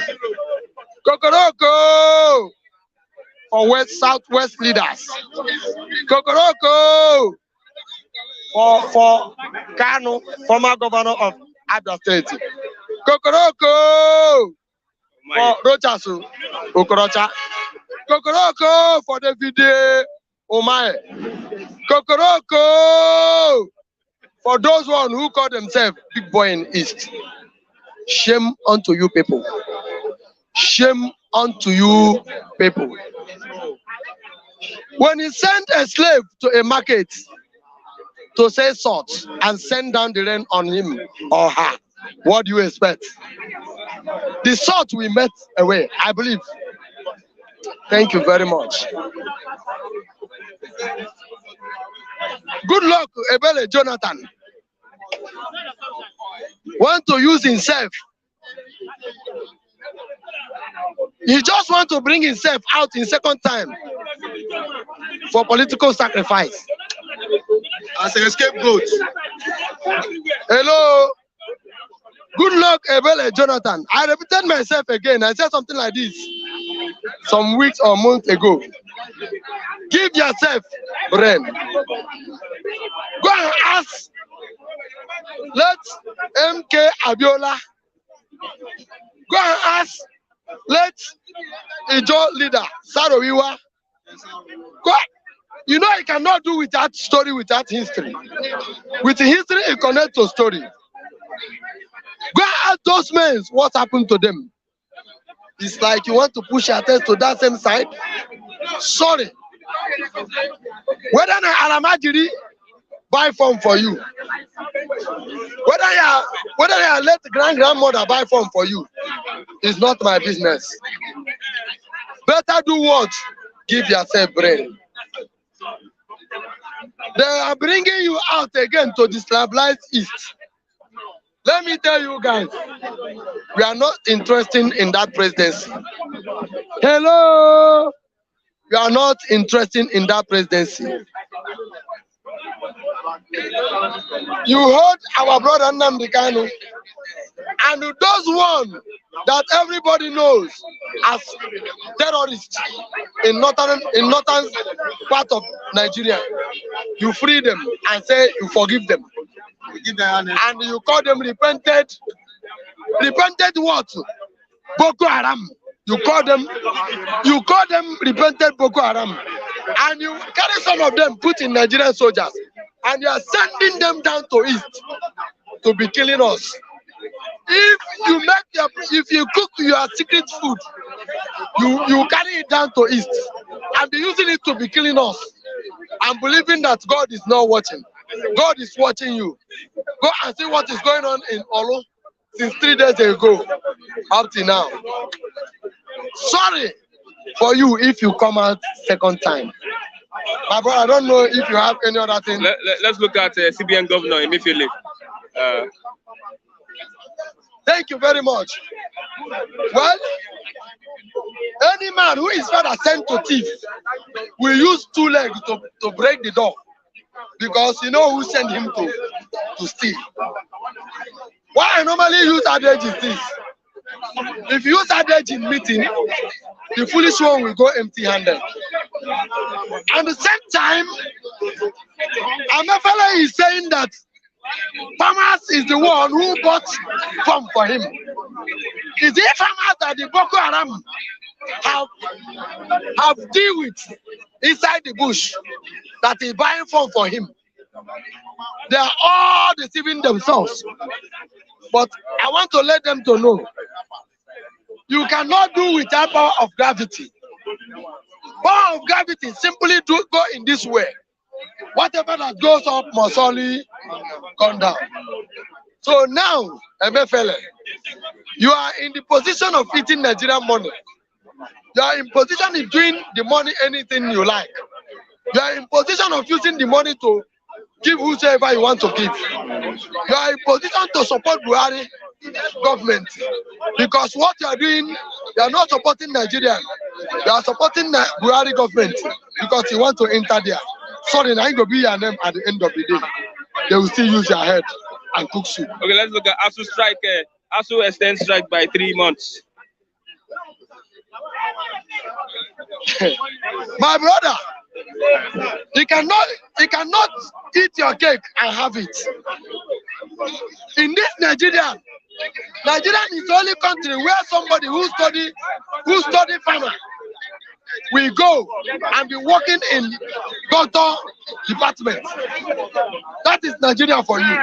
Kokoroko for Southwest leaders. Kokoroko for Kano, former governor of Abia State. Kokoroko for Rochasu Okorocha. Kokoroko for David Omae. Kokoroko for those one who call themselves big boy in East. Shame unto you people. Shame unto you people. When he sent a slave to a market to sell salt and send down the rain on him or her, what do you expect? The salt we met away, I believe. Thank you very much. Good luck, Ebele Jonathan. Want to use himself. He just want to bring himself out in second time for political sacrifice. As a scapegoat. Hello. Good luck, Ebele Jonathan. I repeated myself again. I said something like this some weeks or months ago. Give yourself brain. Go and ask. Let MK Abiola. Go and ask. Let Ijo leader Sarowiwa. Go. You know, I cannot do without story, without history. With history, it connects to story. Go and ask those men what happened to them. It's like you want to push your test to that same side. Sorry. Whether na Alamajiri buy form for you. Whether you let grandmother buy form for you is not my business. Better do what? Give yourself brain. They are bringing you out again to destabilize East. Let me tell you guys, we are not interested in that presidency. Hello, we are not interested in that presidency. You heard our brother Nnamdi Kanu, and those one that everybody knows as terrorists in northern part of Nigeria, you free them and say you forgive them, and you call them repented what? Boko Haram. You call them repented Boko Haram, and you carry some of them put in Nigerian soldiers, and you are sending them down to East to be killing us. If you cook your secret food, you carry it down to East and be using it to be killing us, and believing that God is not watching. God is watching you. Go and see what is going on in Olo since 3 days ago up to now. Sorry for you if you come out second time. My brother, I don't know if you have any other thing. Let's look at CBN Governor Emefiele. Thank you very much. Well, any man who is father sent to thief will use 2 legs to break the door, because you know who sent him to steal. Why I normally use adage is this: if you use adage in meeting, the foolish one will go empty-handed. At the same time, Emefiele is saying that Farmers is the one who bought farm for him. Is it farmers that the Boko Haram have deal with inside the bush that is buying farm for him? They are all deceiving themselves. But I want to let them to know, you cannot do without power of gravity. Power of gravity simply go in this way. Whatever that goes up must only come down. So now, Emefiele, you are in the position of eating Nigerian money. You are in position of doing the money anything you like. You are in position of using the money to give whosoever you want to give. You are in position to support Buhari government, because what you are doing, you are not supporting Nigeria. You are supporting the Buhari government because you want to enter there. Sorry, now going to be your name at the end of the day. They will still use your head and cook soup. Okay, let's look at ASU strike. ASU extends strike by 3 months. My brother, you cannot eat your cake and have it. In this Nigeria is the only country where somebody who study farmer will go and be working in doctor department. That is Nigeria for you.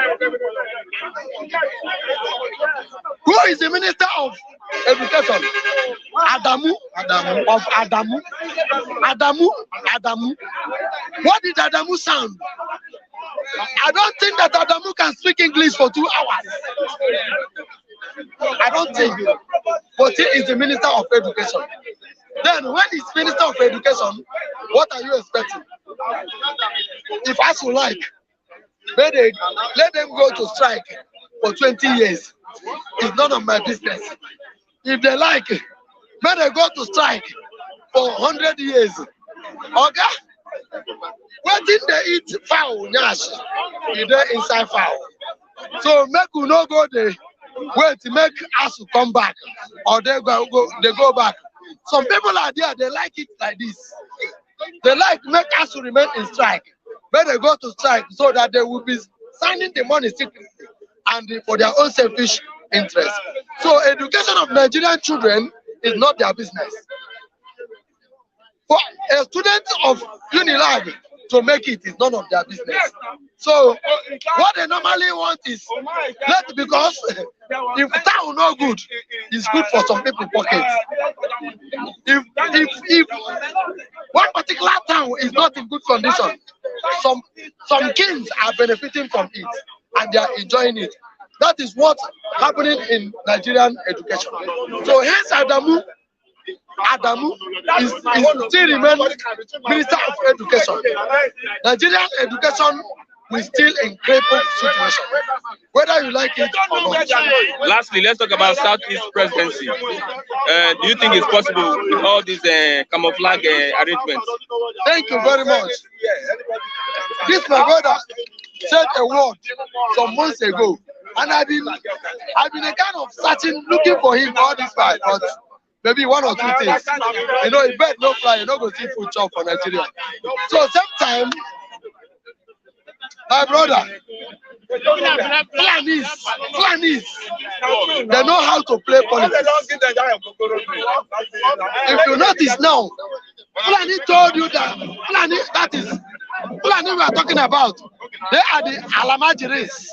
Who is the Minister of Education? Adamu. What did Adamu sound? I don't think that Adamu can speak English for 2 hours. I don't think. But he is the Minister of Education. Then when he's Minister of Education, what are you expecting? If I should like, let them go to strike for 20 years. It's none of my business. If they like, may they go to strike for 100 years. Okay? When did they eat fowl? Nash, they inside fowl. So make you no go there. Wait, make us to come back, or they go back. Some people are there, they like it like this. They like make us to remain in strike. When they go to strike so that they will be signing the money secretly and for their own selfish interest. So education of Nigerian children is not their business. For a student of Unilag to make it is none of their business. So what they normally want is because if town no good, it's good for some people pockets. If one particular town is not in good condition, some kings are benefiting from it and they are enjoying it. That is what's happening in Nigerian education. So hence Adamu is still remain Minister of Education. Nigerian education will still in crippled situation, whether you like it or not. Lastly, let's talk about Southeast presidency. Do you think it's possible with all these camouflage arrangements? Thank you very much. This my brother said a word some months ago, and I've been a kind of searching, looking for him all this while, but maybe one or two things. You know, a bird no fly, you don't go see food chop for Nigeria. So sometimes, my brother, Fulanis, they know how to play politics. If you notice now, Fulani told you that Fulani we are talking about, they are the Alamajiris.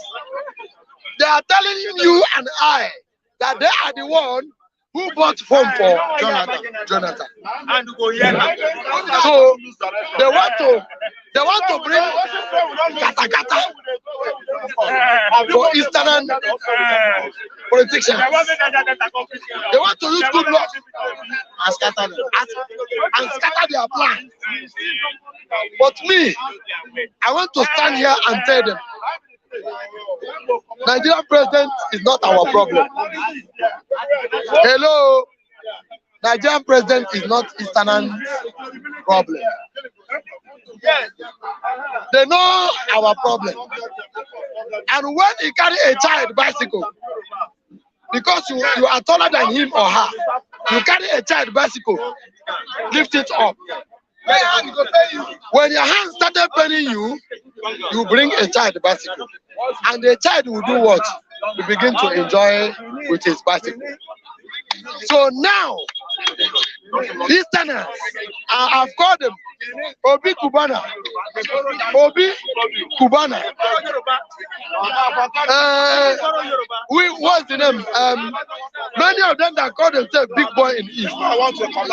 They are telling you and I that they are the one who bought phone for Jonathan. So they want to bring kata for Eastern politicians. They want to use good luck and scatter their plan. But me, I want to stand here and tell them, Nigerian president is not our problem. Hello, Nigerian president is not Eastern problem. They know our problem. And when he carry a child bicycle, because you are taller than him or her, you carry a child bicycle, lift it up. When your hand started paining you, you bring a child bicycle. And the child will do what? To begin to enjoy with his bicycle. So now, Easterners, I've called them Obi Kubana. What's the name? Many of them that call themselves big boy in East,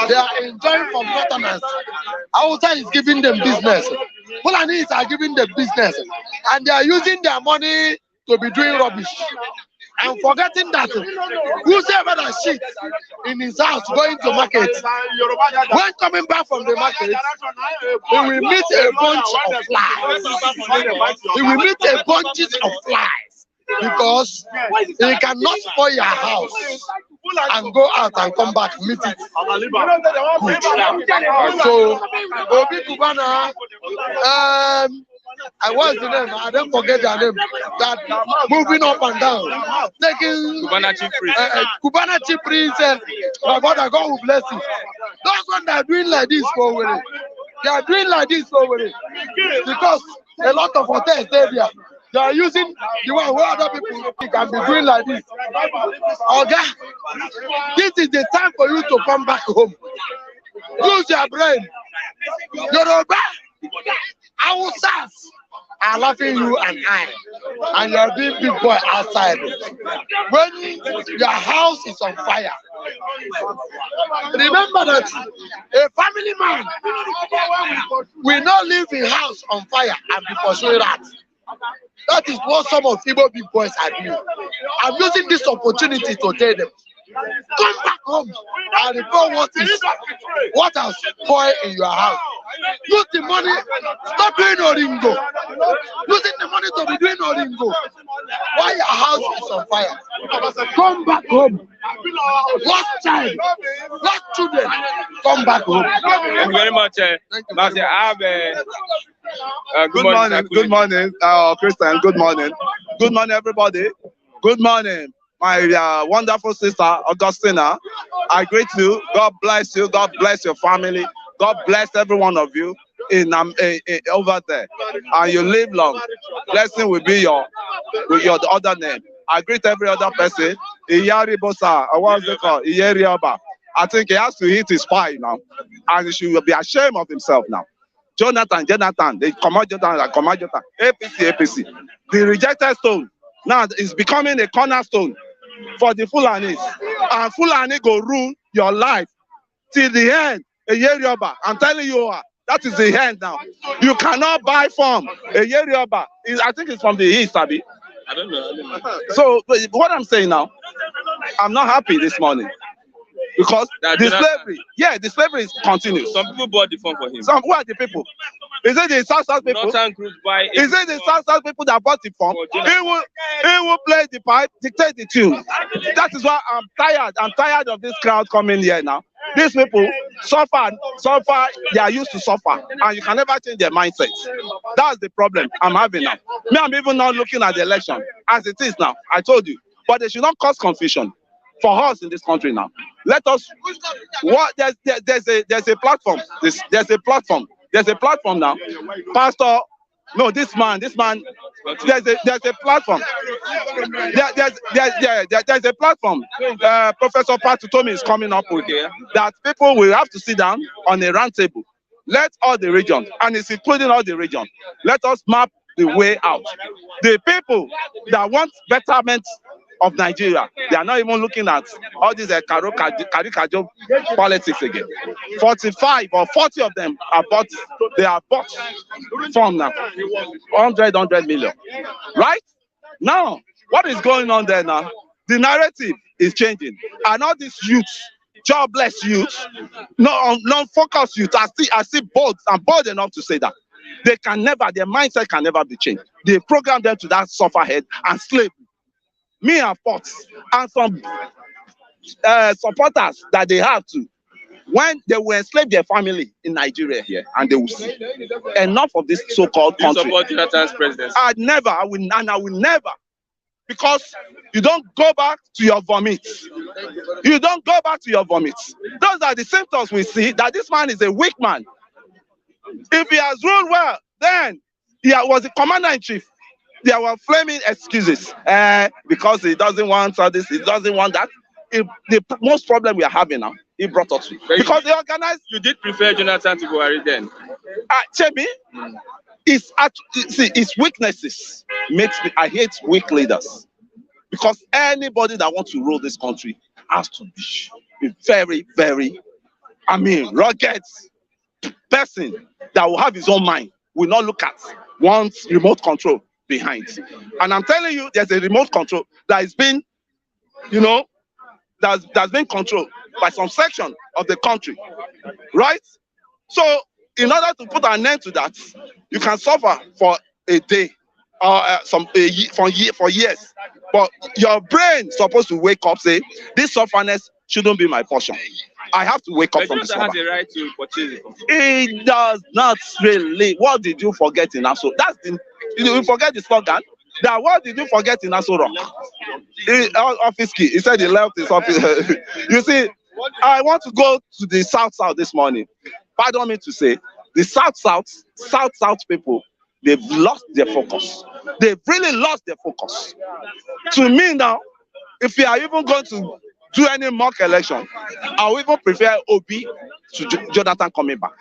they are enjoying from Northerners. Hausa is giving them business. Fulanis are giving them business. And they are using their money to be doing rubbish. And forgetting that whosoever that shit in his house going to market, when coming back from the market, he will meet a bunch of flies. He will meet a bunches of flies because he cannot spoil your house and go out and come back, meet it. So, Obi Kubana, I was the name, I don't forget their name. That moving up and down, taking Kubana Chief Prince, my brother, God will bless you. Those ones that are doing like this for Owerri, they are doing like this for Owerri because a lot of hotels stay there. They are using the one where other people can be doing like this. Okay, this is the time for you to come back home. Use your brain. Yoruba, Hausas are laughing you and I, and you're being big boy outside. When your house is on fire, remember that a family man will not leave his house on fire and be pursuing rats. That is what some of Igbo big boys are doing. I'm using this opportunity to tell them, come back home and report what has spoiled in your house. Use the money, stop doing Oringo. Using the money to be doing Oringo. While your house is on fire, come back home. Lost child, lost children, come back home. Thank you very much. Master, I have good morning, Christian. Good morning, everybody. Good morning, my wonderful sister Augustina. I greet you. God bless you. God bless your family. God bless every one of you in over there, and you live long. Blessing will be your other name. I greet every other person. Iyari Bosa, what's it called? Iyeri Oba. I think he has to hit his pie now, and he should be ashamed of himself now. Jonathan, they command Jonathan, APC. The rejected stone now is becoming a cornerstone for the Fulanis, and Fulani go rule your life till the end. Iyeri Oba, I'm telling you, That is the end now. You cannot buy from a Yoruba. I think it's from the east, Abi. I don't know. So what I'm saying now, I'm not happy this morning because the slavery continues. Some people bought the phone for him. Who are the people? Is it the South people? Northern group buy. Is it the South people that bought the phone? He will play the pipe, dictate the tune. That is why I'm tired. I'm tired of this crowd coming here now. These people suffer. They are used to suffer, and you can never change their mindset. That's the problem I'm having now. Me, I'm even not looking at the election as it is now. I told you, but they should not cause confusion for us in this country now. Let us. What there's a platform. There's a platform now. Pastor. No, this man. There's a platform. There's a platform. Professor Patutomi is coming up with here that people will have to sit down on a round table. Let all the regions, and it's including all the regions, let us map the way out. The people that want betterment of Nigeria, they are not even looking at all these caricature politics again. 45 or 40 of them are bought. They are bought from now 100 million. Right now, what is going on there now? The narrative is changing, and all these youths, jobless youths, non-focused youths, are still bold enough to say that they can never, their mindset can never be changed. They program them to that sufferhead and slavery. Me and Fox and some supporters that they have to, when they will enslave their family in Nigeria here, and they will see enough of this so-called country. You support Jonathan's presidency? I will never, because you don't go back to your vomit. You don't go back to your vomit. Those are the symptoms we see that this man is a weak man. If he has ruled well, then he was the commander-in-chief. There were flaming excuses because he doesn't want all this, he doesn't want that. The most problem we are having now, he brought us to. Because they organized. You did prefer Jonathan to Buhari then? Chemi, his weaknesses makes me, I hate weak leaders. Because anybody that wants to rule this country has to be very, very, rugged person that will have his own mind, will not look at one's remote control behind. And I'm telling you, there's a remote control that has been, that's been controlled by some section of the country, right? So in order to put an end to that, you can suffer for a day or for years, but your brain is supposed to wake up, say, this sufferness shouldn't be my portion. I have to wake up from the suffer. Has the right to purchase it. He does not really. What did you forget in Aso? You forget the slogan. That what did you forget in Aso Rock? Office key. He said he left his office. You see, I want to go to the South this morning. Pardon me to say, the South people, they've lost their focus. They've really lost their focus. To me now, if you are even going to do any mock election, I would even prefer Obi to Jonathan coming back.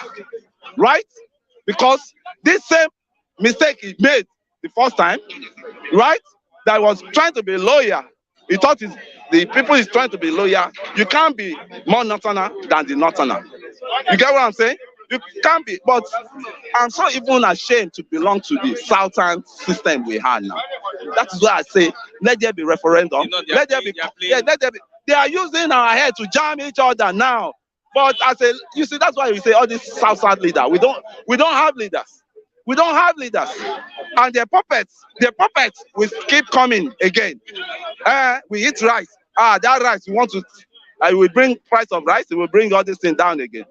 Right? Because this same mistake he made the first time, right? That was trying to be loyal. He thought the people is trying to be loyal. You can't be more northerner than the northerner. You get what I'm saying? You can't be. But I'm so even ashamed to belong to the southern system we have now. That is why I say, let there be referendum. Let there be. They are using our head to jam each other now. But you see, that's why we say all these South leaders. We don't have leaders. We don't have leaders. And their puppets will keep coming again. We eat rice. That rice, we want to, we bring price of rice, we will bring all this thing down again.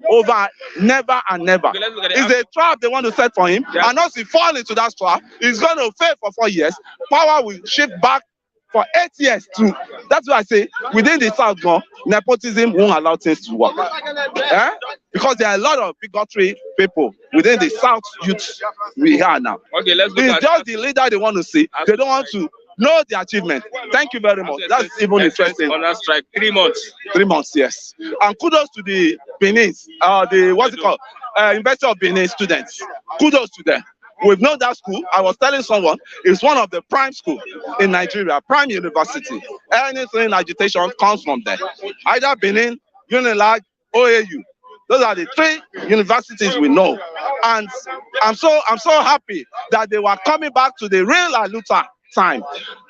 Over, never and never. Okay, it's a trap they want to set for him. Yeah. And once he falls into that trap, he's going to fail for 4 years. Power will shift back for 8 years too. That's why I say, within the South, nepotism won't allow things to work. Because there are a lot of bigotry people within the South youth we have now. Okay, let's look it's just the leader they want to see. They don't want to know the achievement. Thank you very much. That's even interesting. On that strike, 3 months. 3 months, yes. And kudos to the Benin, University of Benin students. Kudos to them. We've known that school. I was telling someone, it's one of the prime schools in Nigeria, prime university. Anything in agitation comes from there. Either Benin, Unilag, OAU. Those are the 3 universities we know. And I'm so happy that they were coming back to the real Aluta time.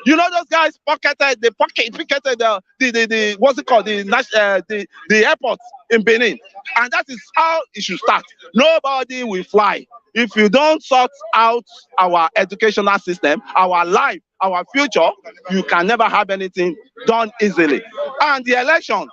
You know, those guys picketed the what's it called, the airport in Benin, and that is how it should start. Nobody will fly if you don't sort out our educational system, our life, our future. You can never have anything done easily. And the election,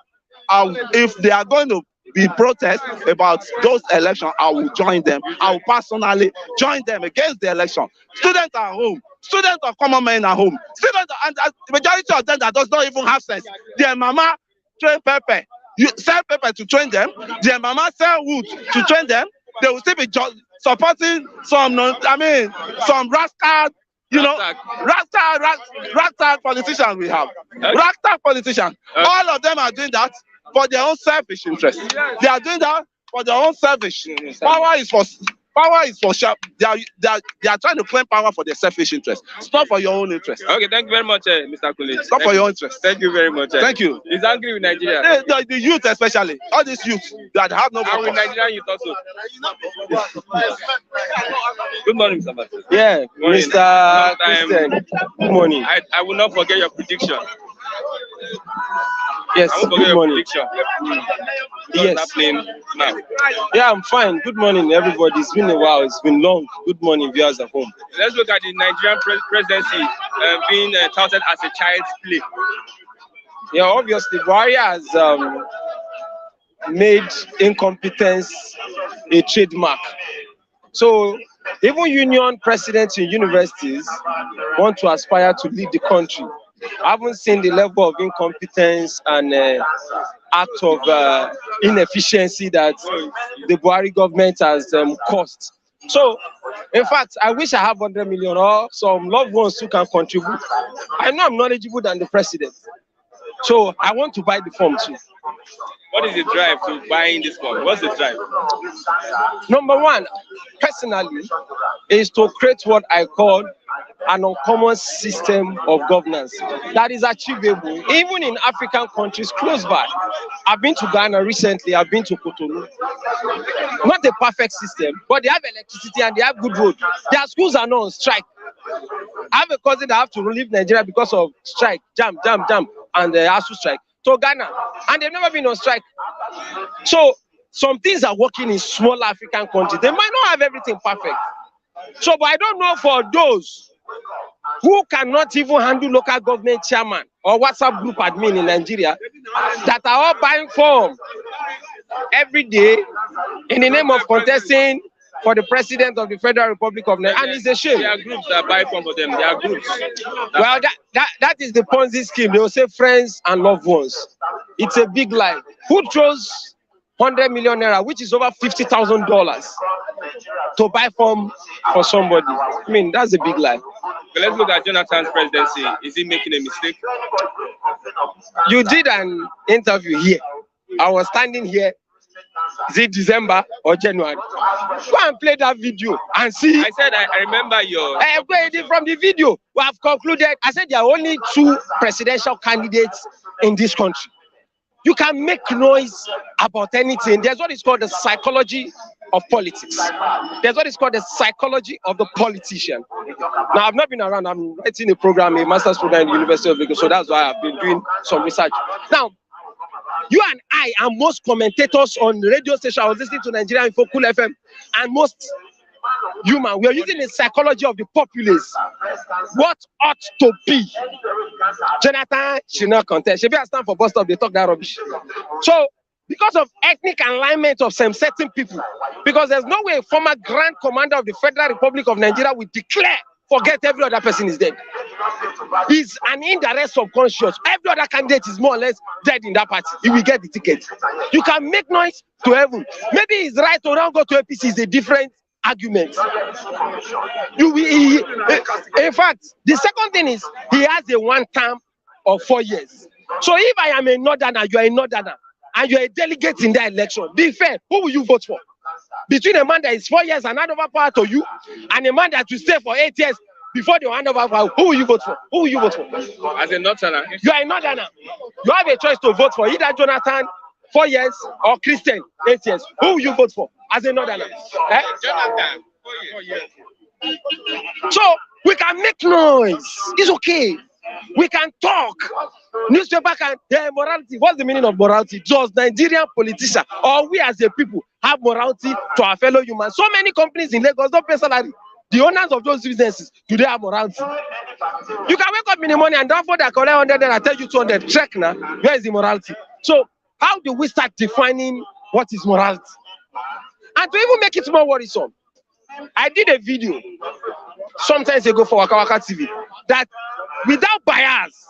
if they are going to be protests about those elections, I will join them. I will personally join them against the election. Students are home. Students of common men are home. Students, and the majority of them that does not even have sense. Their mama train pepper. You sell pepper to train them. Their mama sell wood to train them. They will still be supporting some rascal, ragtag politicians we have. Ragtag politicians. All of them are doing that for their own selfish interest. They are doing that for their own selfish. Power is for sharp. They are trying to claim power for their selfish interest. It's not for your own interest. Okay, thank you very much, Mr. Kule. It's not for your own interest. Thank you very much. Thank you. He's angry with Nigeria. The youth especially. All these youth that have no. And with Nigerian youth also. Good morning, Mr. Batu. Yeah, morning. Mr. Christian. Good morning. I will not forget your prediction. Yes, I won't forget good your morning. prediction. Yes. Happening now. Yeah, I'm fine. Good morning, everybody. It's been a while. It's been long. Good morning, viewers at home. Let's look at the Nigerian presidency being touted as a child's play. Yeah, obviously, Buhari has made incompetence a trademark. So, even union presidents in universities want to aspire to lead the country. I haven't seen the level of incompetence and act of inefficiency that the Buhari government has caused. So, in fact, I wish I have 100 million or some loved ones who can contribute. I know I'm knowledgeable than the president. So, I want to buy the form too. What is the drive to buying this form? What's the drive? Number one, personally, is to create what I call an uncommon system of governance that is achievable even in African countries close by. I've been to Ghana recently, I've been to Cotonou. Not a perfect system, but they have electricity and they have good roads. Their schools are not on strike. I have a cousin that have to leave Nigeria because of strike, jam, and the ASU strike to Ghana, and they've never been on strike. So some things are working in small African countries. They might not have everything perfect. So, but I don't know for those who cannot even handle local government chairman or WhatsApp group admin in Nigeria that are all buying form every day in the name of contesting for the president of the Federal Republic of Nigeria. And it's a shame. There are groups that buy form for them. There are groups. Well, that is the Ponzi scheme. They will say friends and loved ones. It's a big lie. Who throws 100 million naira, which is over $50,000, to buy form for somebody? I mean, that's a big lie. But let's look at Jonathan's presidency. Is he making a mistake? You did an interview here. I was standing here. Is it December or January? Go and play that video and see. I said I remember your. From the video, we have concluded. I said there are only 2 presidential candidates in this country. You can make noise about anything. There's what is called the psychology of politics. There's what is called the psychology of the politician. Now, I've not been around. I'm writing a program, a master's program in the University of Lagos, so that's why I've been doing some research. Now, you and I and most commentators on the radio station, I was listening to Nigeria Info Cool FM, and most human, we are using the psychology of the populace. What ought to be? Jonathan should not contest. Should be a stand for bus stop, they talk that rubbish. So, because of ethnic alignment of some certain people, because there's no way a former Grand Commander of the Federal Republic of Nigeria will declare, forget every other person is dead. He's an indirect subconscious. Every other candidate is more or less dead in that party. He will get the ticket. You can make noise to heaven. Maybe his right to now go to APC is a different argument. In fact, the second thing is he has a one term of 4 years. So if I am a northerner, you are a northerner, and you are a delegate in that election, be fair. Who will you vote for? Between a man that is 4 years and hand over power to you, and a man that will stay for 8 years before they hand over power, who will you vote for? Who will you vote for? As a northerner, you are a northerner. You have a choice to vote for either Jonathan 4 years, or Christian 8 years. Who will you vote for as a northerner? Eh? Jonathan, 4 years. So we can make noise. It's okay. We can talk. Newspaper can morality. What's the meaning of morality? Does Nigerian politicians or we as a people have morality to our fellow humans? So many companies in Lagos don't pay salary. The owners of those businesses, do they have morality? You can wake up in the morning and therefore they collect 100 and I tell you 200. Check now. Where is the morality? So how do we start defining what is morality? And to even make it more worrisome, I did a video sometimes ago for Waka Waka TV that without bias,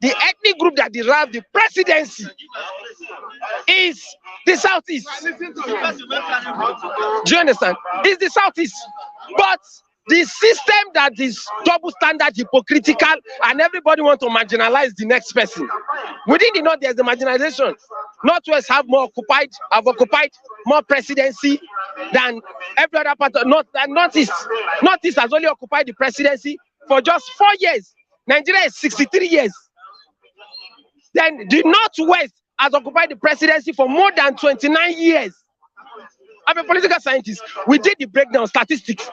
the ethnic group that derived the presidency is the Southeast. Do you understand? It's the Southeast. But the system that is double standard, hypocritical, and everybody wants to marginalize the next person. Within the North, there's the marginalization. Northwest have occupied more presidency than every other part of Northeast. Northeast has only occupied the presidency for just 4 years. Nigeria is 63 years. Then the Northwest has occupied the presidency for more than 29 years. I'm a political scientist. We did the breakdown statistics.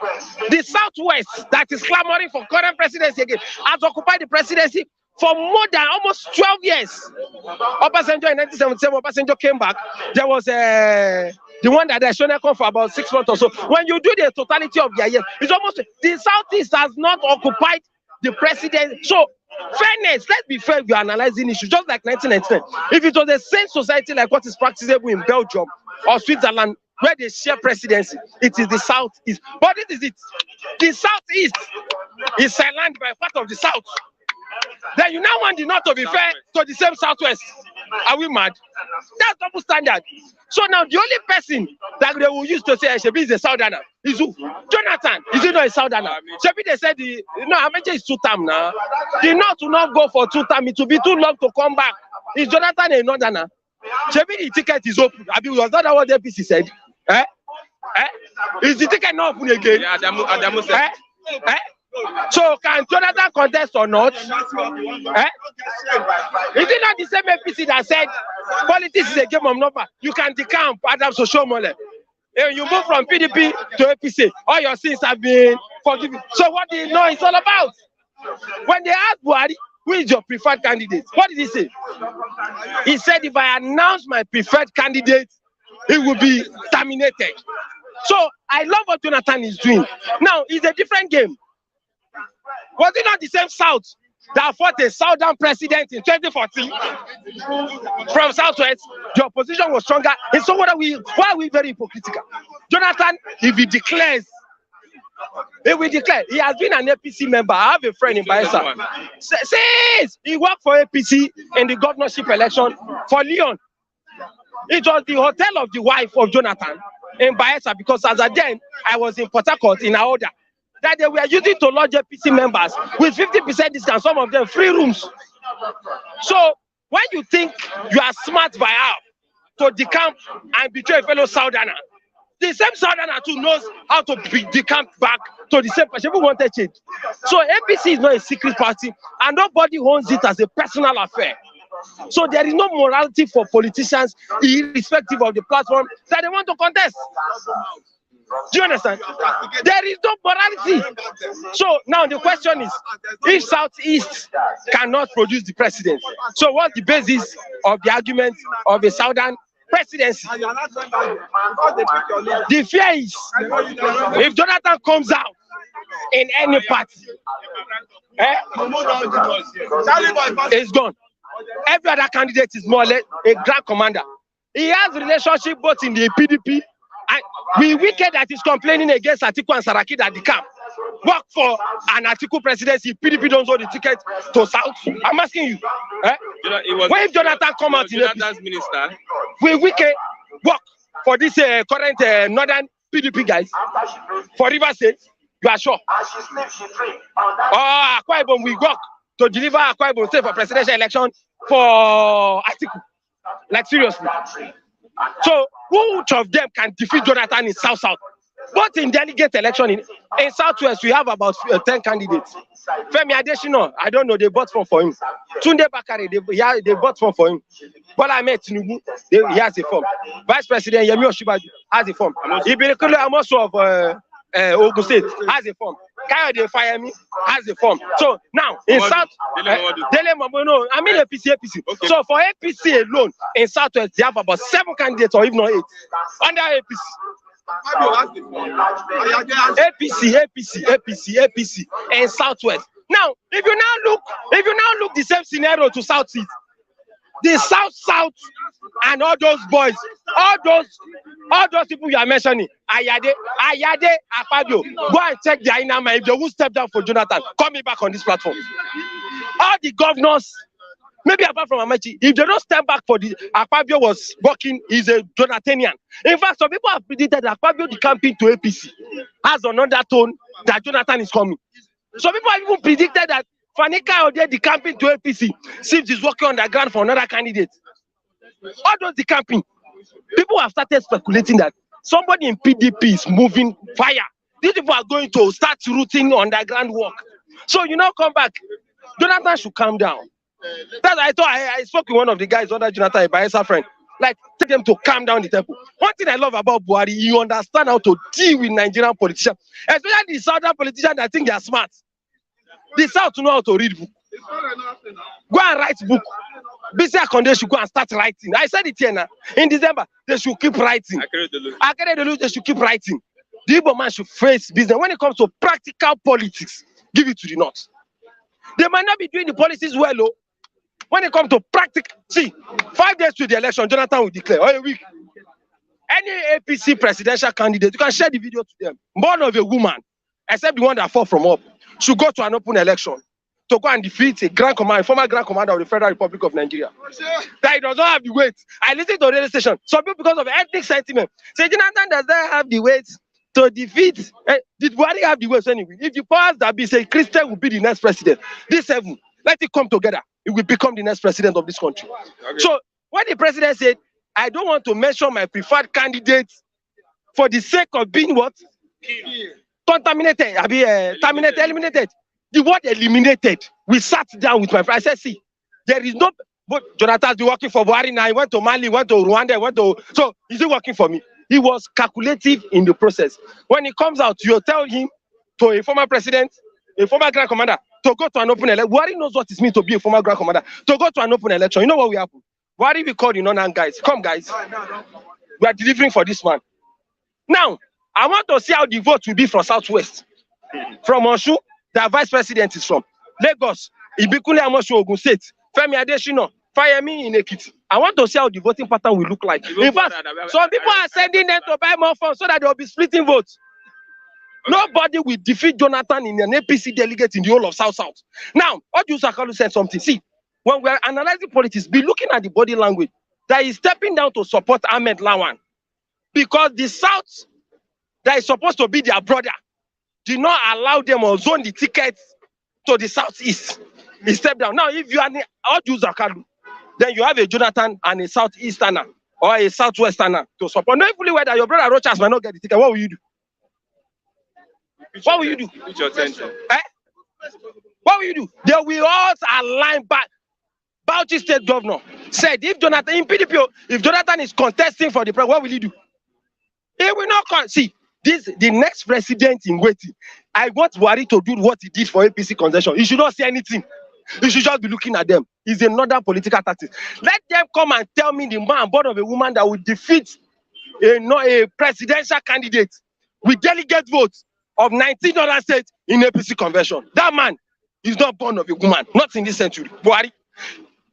The Southwest, that is clamoring for current presidency again, has occupied the presidency for more than almost 12 years. Obasanjo in 1977, Obasanjo came back. There was the one that they shown for about 6 months or so. When you do the totality of their years, it's almost the Southeast has not occupied the presidency. So fairness, let's be fair, we are analyzing issues just like 1999. If it was the same society like what is practicable in Belgium or Switzerland, where they share presidency, it is the Southeast. But it is it. The Southeast is silenced by part of the South. Then you now want the North to be fair to the same Southwest. Are we mad? That's double standard. So now the only person that they will use to say Shebi is a Southerner is who? Jonathan. Is he not a Southerner? Shebi, they said Ameche is 2 term now. The North will not go for 2 term. It will be too long to come back. Is Jonathan a Northerner? Shebi, the ticket is open. Abi, was that what the APC said? Eh? Is the ticket not open again? Yeah, Adamu said. So can Jonathan contest or not? Is it not the same APC that said politics is a game of number? You can decamp Adam Soshomole. You move from PDP to APC, all your sins have been forgiven. So what do you know it's all about? When they asked Buhari, who is your preferred candidate? What did he say? He said, if I announce my preferred candidate, it will be terminated. So I love what Jonathan is doing. Now, it's a different game. Was it not the same South that fought a Southern president in 2014 from Southwest? The opposition was stronger. And so why are we very hypocritical? Jonathan, if he declares, he will declare. He has been an APC member. I have a friend in Bayelsa. Says he worked for APC in the governorship election for Leon. It was the hotel of the wife of Jonathan in Bayelsa, because as at then I was in Port Harcourt in Aoda, that they were using to lodge APC members with 50% discount, some of them free rooms. So when you think you are smart by half to decamp and betray a fellow Southerner, the same Southerner too knows how to decamp back to the same person who wanted change. So APC is not a secret party and nobody owns it as a personal affair. So there is no morality for politicians, irrespective of the platform that they want to contest. Do you understand? There is no morality. So now the question is, if Southeast cannot produce the president, so what's the basis of the argument of a Southern presidency? The fear is, if Jonathan comes out in any party, it's gone. Every other candidate is more or less a grand commander. He has relationship both in the PDP and we wicked that is complaining against Atiku and Saraki that the camp work for an Atiku presidency. PDP don't hold the ticket to South. I'm asking you. When if Jonathan come out in Jonathan's minister, we wicked work for this current northern PDP guys for Rivers State. You are sure? Oh, Akwa Ibom we work to deliver Akwa Ibom State for presidential election for Atiku. Like seriously. So which of them can defeat Jonathan in South? But in delegate election in Southwest, we have about 10 candidates. Femi Adesina, I don't know, they bought form for him. Tunde Bakare, they bought form for him. Bola Ahmed Tinubu, he has a form. Vice President Yemi Osinbajo has a form. Ibirikule Amosu of Ogun State has a form. Kayode Fayemi has a form. So now in South, Dele Momono, I mean APC. Okay. So for APC alone in Southwest, they have about 7 candidates or if not 8 under APC. APC and Southwest. Now, if you now look the same scenario to Southeast, the South and all those boys, all those people you are mentioning, Ayade, Akpabio, go and check their inner mind. If they will step down for Jonathan, call me back on this platform. All the governors, maybe apart from Amachi, if they don't step back for the Akpabio was working, he's a Jonathanian. In fact, some people have predicted that Akpabio the campaign to APC has another tone that Jonathan is coming. Some people have even predicted that Fanika Ode the campaign to APC seems he's working on the ground for another candidate. All those the campaign, people have started speculating that somebody in PDP is moving fire. These people are going to start rooting underground work. So you now come back. Jonathan should calm down. That's I thought I spoke with one of the guys under Jonathan, a Bayelsa friend. Like, tell them to calm down the tempo. One thing I love about Buhari, you understand how to deal with Nigerian politicians, especially the Southern politicians that think they are smart. The South know how to read book. Go and write book. Bisi Akonde should go and start writing. I said it here now. In December, they should keep writing. Akeredolu, they should keep writing. The Igbo man should face business. When it comes to practical politics, give it to the North. They might not be doing the policies well, though. When it comes to practical, see, 5 days to the election, Jonathan will declare, or a week. Any APC presidential candidate, you can share the video to them. Born of a woman, except the one that fought from up, should go to an open election to go and defeat a former grand commander of the Federal Republic of Nigeria. That he does not have the weight. I listened to the radio station. Some people, because of ethnic sentiment, say Jonathan does not have the weight to defeat. Did Buhari have the weight anyway? If the powers that be say Christian will be the next president, this 7, let it come together. It will become the next president of this country. Okay. So when the president said, I don't want to mention my preferred candidate for the sake of being what? Contaminated, terminated, eliminated. The word eliminated. We sat down with my friend. I said, see, there is no, but Jonathan's been working for Buhari now. He went to Mali, went to Rwanda, so is he working for me? He was calculative in the process. When he comes out, you tell him to a former president, a former grand commander, to go to an open election. Buhari knows what it means to be a former grand commander. To go to an open election, you know what will happen? Buhari will call the non guys. Come, guys. We are delivering for this man. Now, I want to see how the vote will be from Southwest. From Osun, the vice president is from Lagos, Ibikule Amosu Ogun State, Femi Adesina, Fayemi in Ekiti. I want to see how the voting pattern will look like. In fact, some people are sending them to buy more funds so that they will be splitting votes. Nobody will defeat Jonathan in an APC delegate in the whole of South. Now, Oju Sakalu said something. See, when we are analyzing politics, be looking at the body language that is stepping down to support Ahmed Lawan. Because the South, that is supposed to be their brother, did not allow them or zone the tickets to the Southeast. He stepped down. Now, if you are Oju Sakalu, then you have a Jonathan and a Southeasterner or a Southwesterner to support. Not fully whether your brother Rochas might not get the ticket. What will you do? What will you do? What will you do? They will all align back. Bauchi State Governor said if Jonathan in PDP, if Jonathan is contesting for the president, what will he do? He will not see this. The next president in waiting. I want Buhari to do what he did for APC concession. He should not say anything. He should just be looking at them. It's another political tactic. Let them come and tell me the man born of a woman that will defeat a presidential candidate with delegate votes of 19 other states in APC convention. That man is not born of a woman, not in this century. Buhari.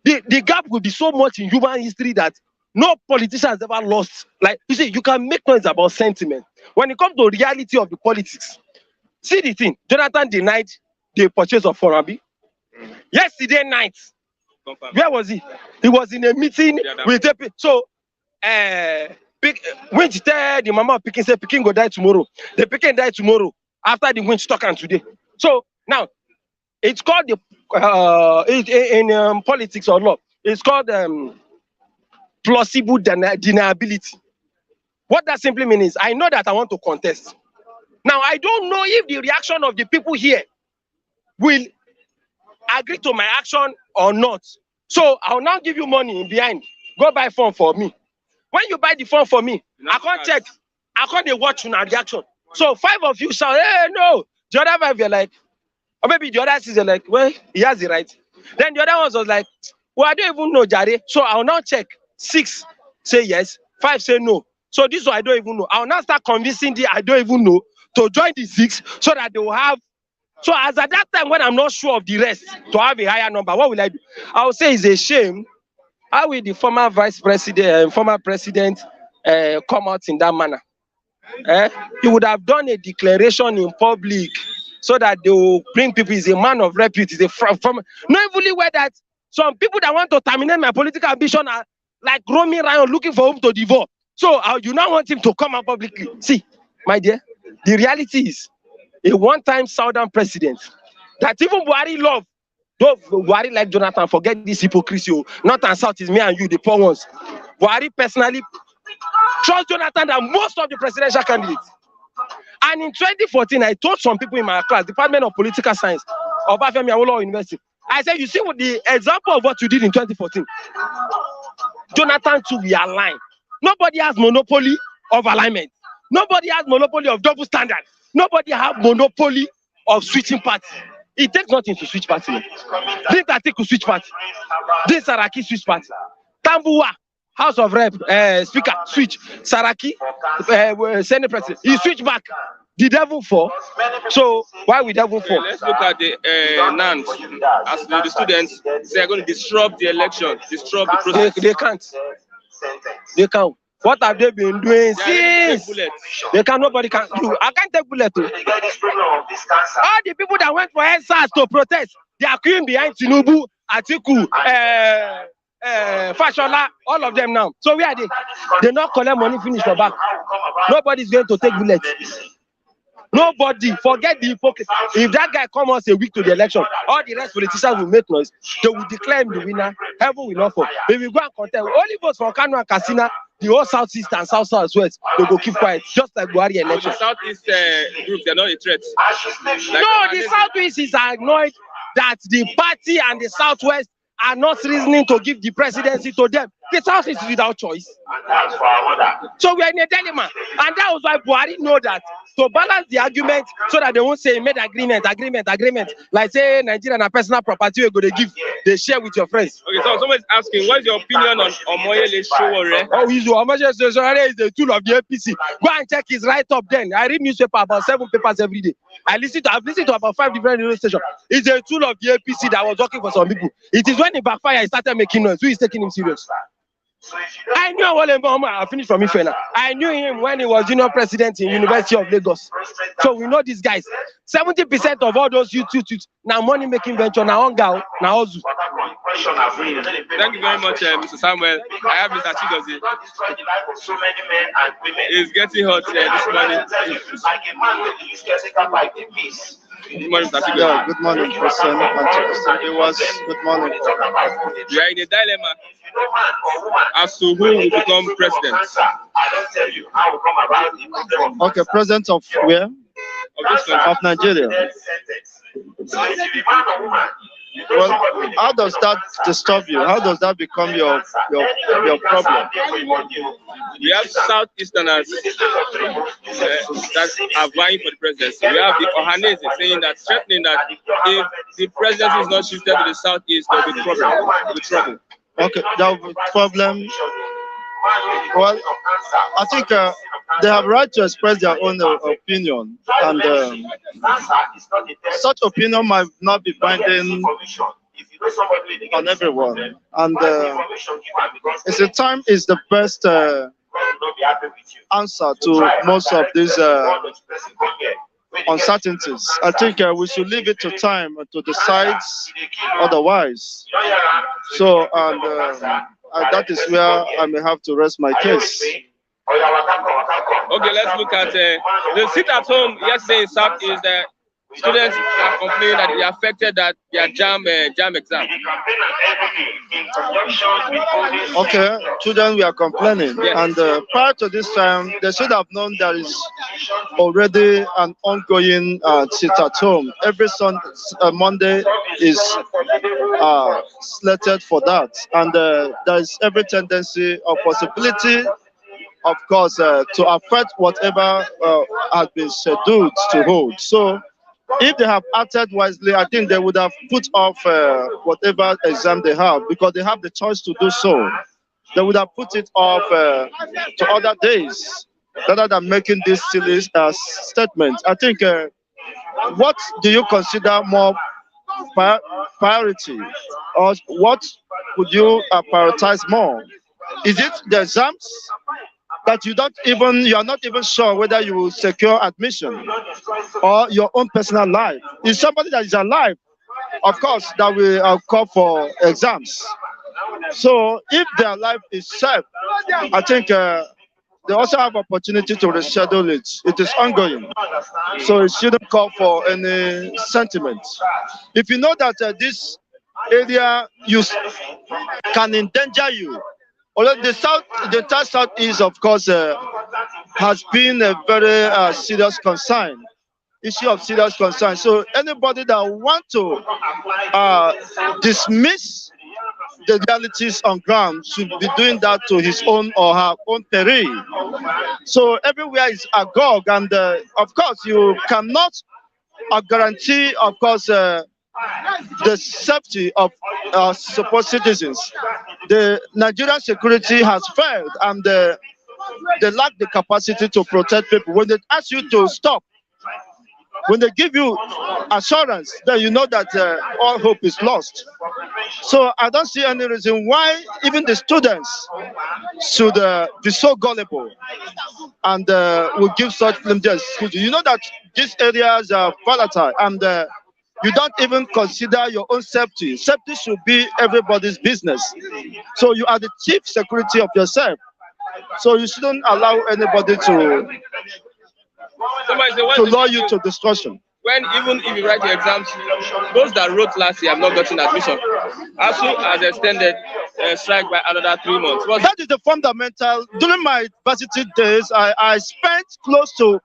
The gap will be so much in human history that no politician has ever lost. Like, you see, you can make noise about sentiment. When it comes to reality of the politics, see the thing, Jonathan denied the purchase of Forabi. Yesterday night, where was he? He was in a meeting with the so winch tell the mama of Pikin say Pikin go die tomorrow. The Pikin die tomorrow after the winch talk and today. So now it's called the in politics or law, it's called plausible deniability. What that simply means is I know that I want to contest. Now, I don't know if the reaction of the people here will agree to my action or not. So I'll now give you money in behind. Go buy phone for me. When you buy the phone for me, I can't check. I can't watch your reaction. So 5 of you shout, hey, no. The other 5 you're like, or maybe the other 6 are like, well, he has the right. Then the other ones was like, well, I don't even know, Jare. So I'll now check. 6 say yes, 5 say no. So this one I don't even know. I'll now start convincing the I don't even know to join the 6 so that they will have. So as at that time when I'm not sure of the rest to have a higher number, what will I do? I will say it's a shame. How will the former vice president and former president come out in that manner? You would have done a declaration in public so that they will bring people. He's a man of repute. He's a from not even where that some people that want to terminate my political ambition are like roaming around looking for whom to devour. So you now want him to come out publicly. See, my dear, the reality is a one-time Southern president that even Buhari love. Don't Buhari like Jonathan, forget this hypocrisy. North and South is me and you, the poor ones. Buhari personally trust Jonathan than most of the presidential candidates. And in 2014, I told some people in my class, Department of Political Science, Obafemi Awolowo University, I said, you see what the example of what you did in 2014, Jonathan too will align. Nobody has monopoly of alignment. Nobody has monopoly of double standard. Nobody has monopoly of switching party. It takes nothing to switch party. This Atiku switch party. This Saraki switch party. Tambuwa, House of Rep, Speaker, switch. Saraki, Senate President, he switch back. The devil fall. So why we devil fall? Let's look at the NANs. As the students, they are going to disrupt the election, disrupt the process. They can't. They can't. What have they been doing since? They can. Nobody can do. I can't take bullet. All the people that went for SARS to protest, they are queuing behind Tinubu, Atiku, Fashola, all of them now. So where are they? They not collect money, finish for back. Nobody's going to take bullets. Nobody. Forget the hypocrisy. If that guy comes out a week to the election, all the rest politicians will make noise. They will declare him the winner. Heaven will not fall. If we go and contest, only votes for Kano and Katsina, the whole southeast and southwest, they go keep quiet, just like Buhari election. The southeast group, they're not a threat. No, the southeast is annoyed that the party and the southwest are not reasoning to give the presidency to them. The southeast is without choice. So we are in a dilemma, and that was why Buhari know that to balance the argument so that they won't say made agreement. Like say Nigeria and a personal property we're going to give, they share with your friends. Okay, so someone's asking, what's your opinion on Omoyele Sowore? Oh, Omoyele Sowore is the tool of the APC. Go and check his write-up then. I read newspaper about 7 papers every day. I've listened to about 5 different radio stations. It's a tool of the APC that was working for some people. It is when he backfire, he started making noise. Who is taking him serious? I knew I finished from Ifena. I knew him when he was junior president in University of Lagos. So we know these guys. 70% of all those YouTubes now money making venture now on now Ozu. Thank you very much, Mr. Samuel. I have Mr. Chigozie. It's getting hot this morning. Good morning, Mr. Chigozie. Yeah, good morning, Christian. It was good morning. We are in a dilemma as to who will become president. Okay, president of where? Of Nigeria. Well, how does that disturb you? How does that become your problem? We have Southeasterners that are vying for the presidency. We have the Ohanese saying that, threatening that if the presidency is not shifted to the Southeast, there will be trouble. Okay, there will be problem. Well, I think they have right to express their own opinion, and such opinion might not be binding on everyone. And it's the time is the best answer to most of these uncertainties. I think we should leave it to time to decide otherwise. So, and that is where I may have to rest my case. Okay, let's look at the sit at home yesterday in South is students are complaining that they affected that their jam exam. Okay, children, we are complaining, Yes. and prior to this time, they should have known there is already an ongoing sit at home. Every Monday is slated for that, and there is every tendency or possibility, of course, to affect whatever has been scheduled to hold. So, if they have acted wisely, I think they would have put off whatever exam they have, because they have the choice to do so. They would have put it off to other days rather than making this silly statement. I think, what do you consider more priority, or what would you prioritize more? Is it the exams that you are not even sure whether you will secure admission, or your own personal life? Is somebody that is alive, of course, that will call for exams. So if their life is safe, I think they also have opportunity to reschedule it. It is ongoing, so it shouldn't call for any sentiment. If you know that this area can endanger you, although the entire southeast, of course, has been a very serious concern, issue of serious concern. So anybody that want to dismiss the realities on ground should be doing that to his own or her own peril. So everywhere is agog, and of course you cannot guarantee, of course, the safety of supposed citizens. The Nigerian security has failed, and they lack the capacity to protect people. When they ask you to stop, when they give you assurance, then you know that all hope is lost. So I don't see any reason why even the students should be so gullible and will give such flimsy. You know that these areas are volatile, and you don't even consider your own safety. Safety should be everybody's business. So you are the chief security of yourself. So you shouldn't allow anybody to lure you to destruction. When even if you write your exams, those that wrote last year have not gotten admission. ASU has extended strike by another 3 months. That is the fundamental. During my varsity days, I spent close to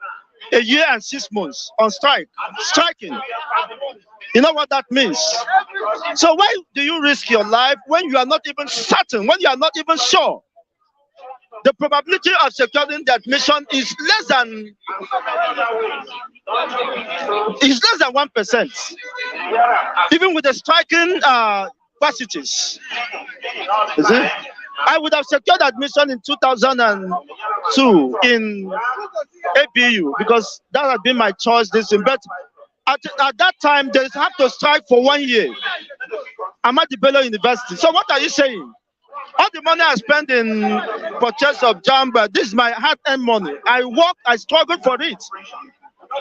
a year and 6 months on striking. You know what that means? So why do you risk your life when you are not even certain, when you are not even sure? The probability of securing the admission is less than 1%, even with the striking varsities. You see? I would have secured admission in 2002 in APU, because that had been my choice. But at that time, they have to strike for 1 year. I'm at the Bello University. So what are you saying? All the money I spend in purchase of jamba, this is my hard-earned money. I worked, I struggled for it.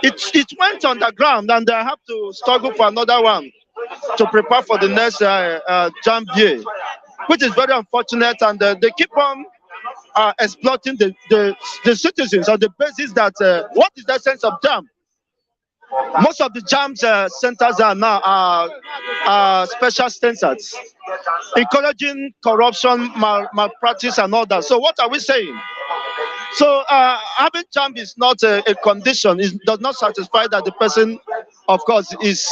It went underground, and I have to struggle for another one to prepare for the next jam year, which is very unfortunate. And they keep on exploiting the citizens on the basis that what is the sense of jam? Most of the jam centers are now special standards, encouraging corruption, malpractice, and all that. So what are we saying? So having jam is not a condition. It does not satisfy that the person, of course, has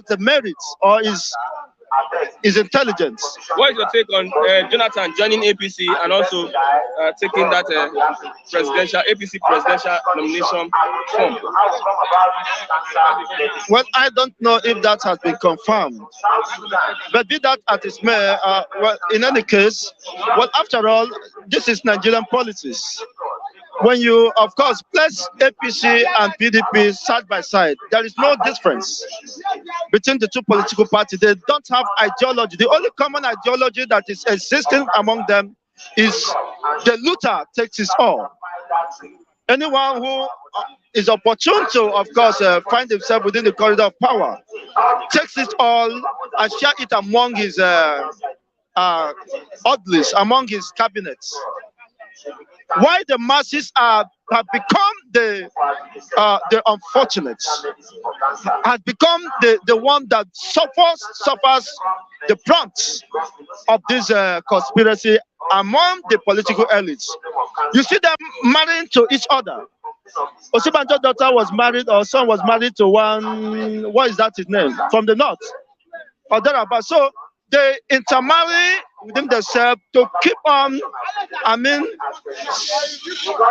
the merits or is intelligent. What is your take on Jonathan joining APC and also taking that APC presidential nomination form? Well, I don't know if that has been confirmed, but be that as it may, well, in any case, well, after all, this is Nigerian politics. When you, of course, place APC and PDP side by side, there is no difference between the two political parties. They don't have ideology. The only common ideology that is existing among them is the looter takes his all. Anyone who is opportune to, of course, find himself within the corridor of power takes it all and share it among his oddlies, among his cabinets. why the masses have become the unfortunates, has become the one that suffers the brunt of this conspiracy among the political elites. You see them marrying to each other. Osibanjo's daughter was married, or son was married to one, what is that his name, from the north, or thereabout. So they intermarry within themselves to keep on,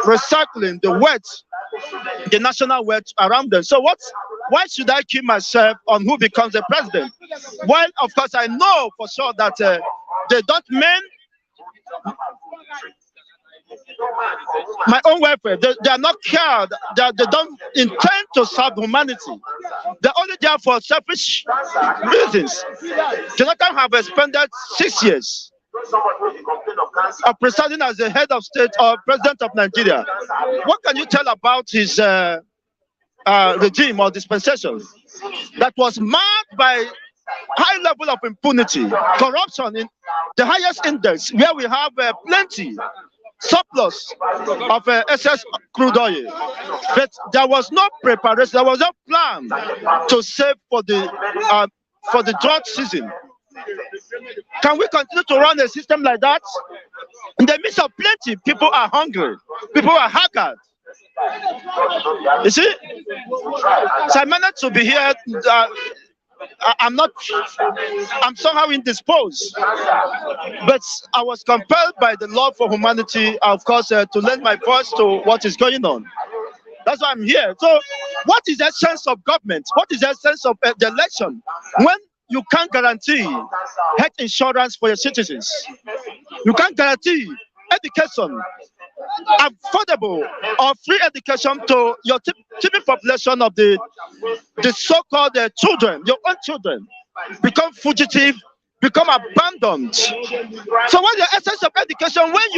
recycling the wealth, the national wealth around them. So why should I kill myself on who becomes the president? Well, of course, I know for sure that they don't mean my own welfare. They are not cared, that they don't intend to serve humanity. They're only there for selfish reasons. Jonathan have expended 6 years of presiding as the head of state or president of Nigeria. What can you tell about his regime or dispensation that was marked by high level of impunity, corruption in the highest index, where we have plenty surplus of excess crude oil, but there was no preparation, there was no plan to save for the drought season. Can we continue to run a system like that? In the midst of plenty, people are hungry, people are haggard. You see, so I managed to be here. I'm somehow indisposed, but I was compelled by the love for humanity, of course, to lend my voice to what is going on. That's why I'm here. So what is the essence of government? What is the essence of the election when you can't guarantee health insurance for your citizens? You can't guarantee education, affordable or free education to your typical population of the so-called children, your own children, become fugitive, become abandoned. So what's the essence of education when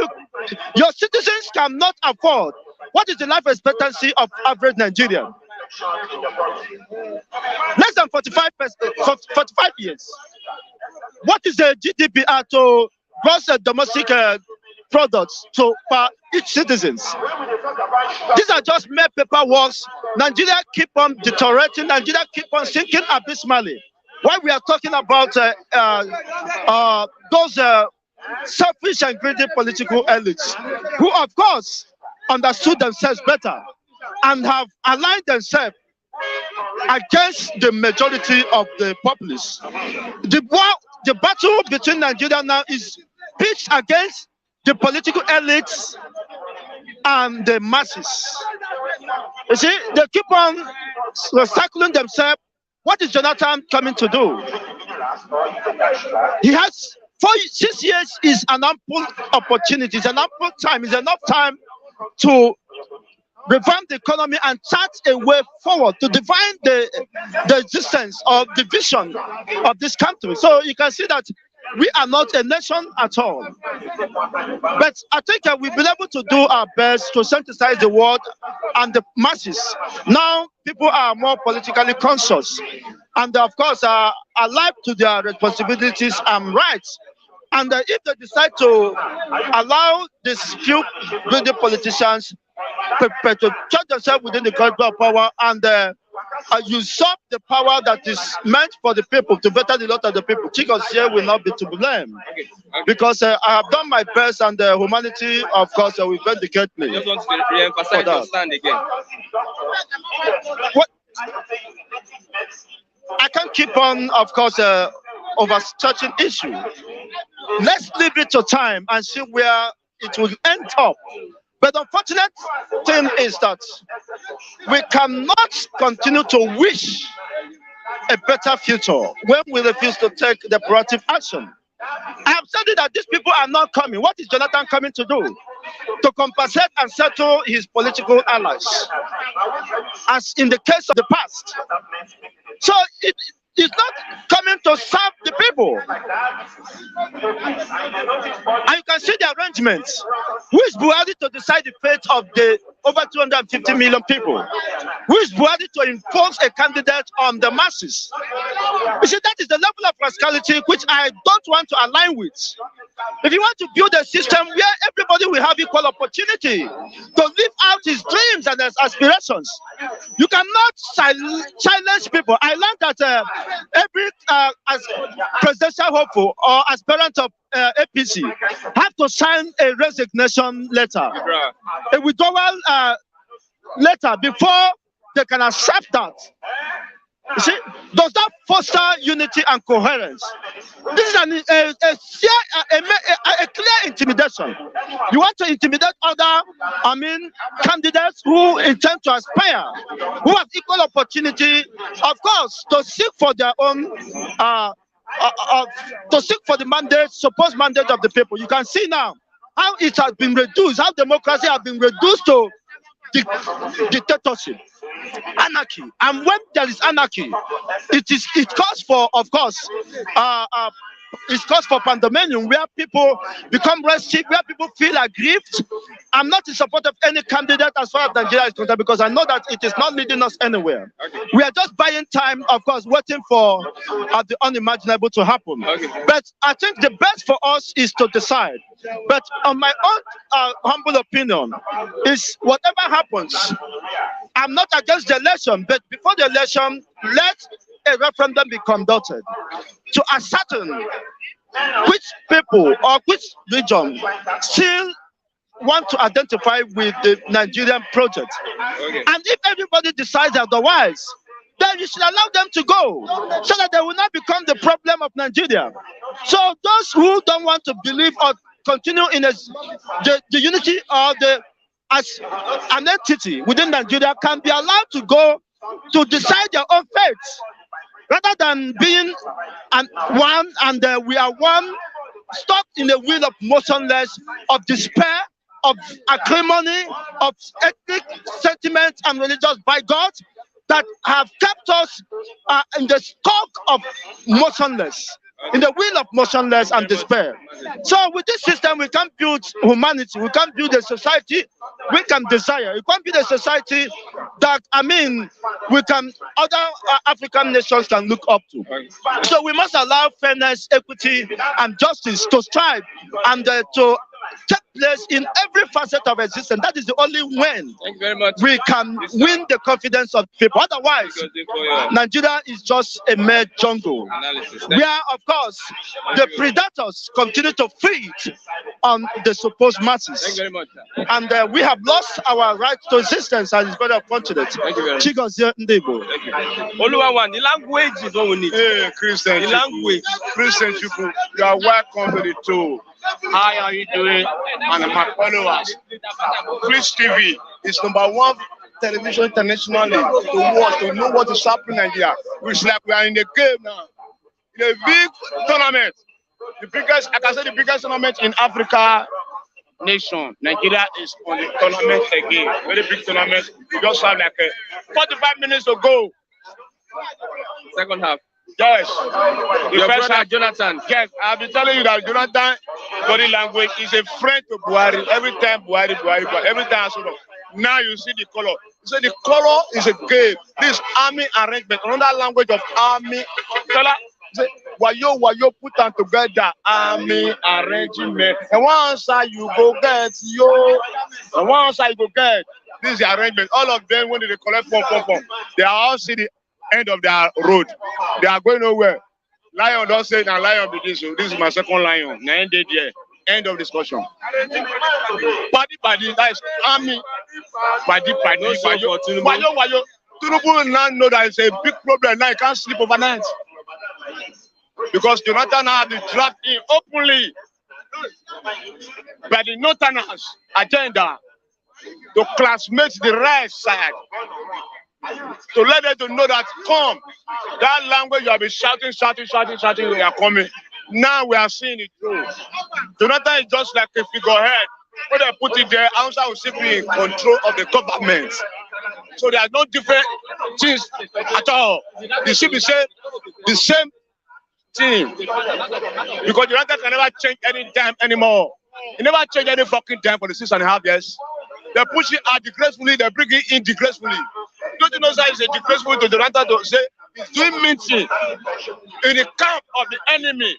your citizens cannot afford? What is the life expectancy of average Nigerian? Less than 45 years. What is the GDP to gross domestic products to per each citizens? These are just mere paperwork. Nigeria keep on deteriorating. Nigeria keep on sinking abysmally. Why we are talking about those selfish and greedy political elites who, of course, understood themselves better and have aligned themselves against the majority of the populace. The battle between Nigeria now is pitched against the political elites and the masses. You see, they keep on recycling themselves. What is Jonathan coming to do? He has 6 years is an ample opportunity, it's an ample time, it's enough time to revamp the economy and chart a way forward to define the existence of the vision of this country. So you can see that we are not a nation at all. But I think we've been able to do our best to synthesize the world and the masses. Now people are more politically conscious and of course are alive to their responsibilities and rights. And if they decide to allow these few greedy politicians to charge themselves within the corridor of power and usurp the power that is meant for the people, to better the lot of the people, Chicos here will not be to blame. Because I have done my best and humanity, of course, will vindicate me. I just want to re-emphasize your stand again. What? I can't keep on, of course, overstretching issue. Let's leave it to time and see where it will end up. But the unfortunate thing is that we cannot continue to wish a better future when we refuse to take the proactive action. I have said that these people are not coming. What is Jonathan coming to do? To compensate and settle his political allies, as in the case of the past. So it's not coming to serve the people. And you can see the arrangements. Who is Buhari to decide the fate of the over 250 million people? Who is Buhari to impose a candidate on the masses? You see, that is the level of rascality which I don't want to align with. If you want to build a system where everybody will have equal opportunity to live out his dreams and his aspirations, you cannot silence people. I learned that every as presidential hopeful or aspirant of APC have to sign a resignation letter, a withdrawal letter before they can accept that. You see, does that foster unity and coherence? This is a clear intimidation. You want to intimidate other, candidates who intend to aspire, who have equal opportunity, of course, to seek for their own, to seek for the mandate, supposed mandate of the people. You can see now how it has been reduced, how democracy has been reduced to dictatorship, anarchy. And when there is anarchy, it calls for, of course, it calls for pandemonium, where people become restive, where people feel aggrieved. I'm not in support of any candidate as far as Nigeria is concerned, because I know that it is not leading us anywhere. We are just buying time, of course, waiting for the unimaginable to happen. But I think the best for us is to decide. But on my own humble opinion, is whatever happens, I'm not against the election, but before the election, let a referendum be conducted to ascertain which people or which region still want to identify with the Nigerian project. And if everybody decides otherwise, then you should allow them to go, so that they will not become the problem of Nigeria. So those who don't want to believe or continue in the unity or as an entity within Nigeria can be allowed to go to decide their own fate, rather than being one and we are one, stuck in a wheel of motionless, of despair, of acrimony, of ethnic sentiments and religious bygones that have kept us in the stock of motionless, in the wheel of motionless and despair. So with this system, we can build humanity, we can build a society we can desire. We can build a society that, we can, other African nations can look up to. So we must allow fairness, equity, and justice to strive and to take place in every facet of existence. That is the only way we can win the confidence of people. Otherwise, Nigeria is just a mere jungle where, of course, the predators continue to feed on the supposed masses. Thank you very much, sir. And we have lost our right to existence as better unfortunate. Thank you very much. Lawan, the language is what we need. Hey, Christian. The language. Christian people, you are welcome to the tour. How are you doing? And my followers. Chris TV is #1 television internationally to watch, to know what is happening in Nigeria. It's like we are in the game now. In a big tournament. The biggest, I can say the biggest tournament in Africa nation. Nigeria is on the tournament again. Very big tournament. We just have like 45 minutes to go. Second half. Yes. Your brother Jonathan. Yes, I've been telling you that Jonathan body language is a friend to Buhari. Every time Buhari, every time. Now you see the color. You see the color is a game. This army arrangement, another language of army. Wayo put them together, army arrangement. And one side you go get and one side you go get. This is the arrangement. All of them, when they collect pom, they are all see the end of their road. They are going nowhere. Lion don't say now lion begin. So this is my second lion. Now ended there. End of discussion. Party, that is army. Party. Wayo. Tinubu now know that it's a big problem. Now you can't sleep overnight. Because Jonathan now been dragged in openly by the Northerners agenda to classmate the right side. To let them to know that that language you have been shouting, we are coming. Now we are seeing it through. Jonathan is just like a figurehead. When they put it there, Hausa will still be in control of the government. So there are no different things at all. They should be saying the same thing. Because Jonathan can never change any time anymore. He never changed any fucking time for the 6.5 years. They push it out disgracefully, they bring it in disgracefully. Don't you know that it's a disgraceful to Jonathan to say he's doing meeting in the camp of the enemy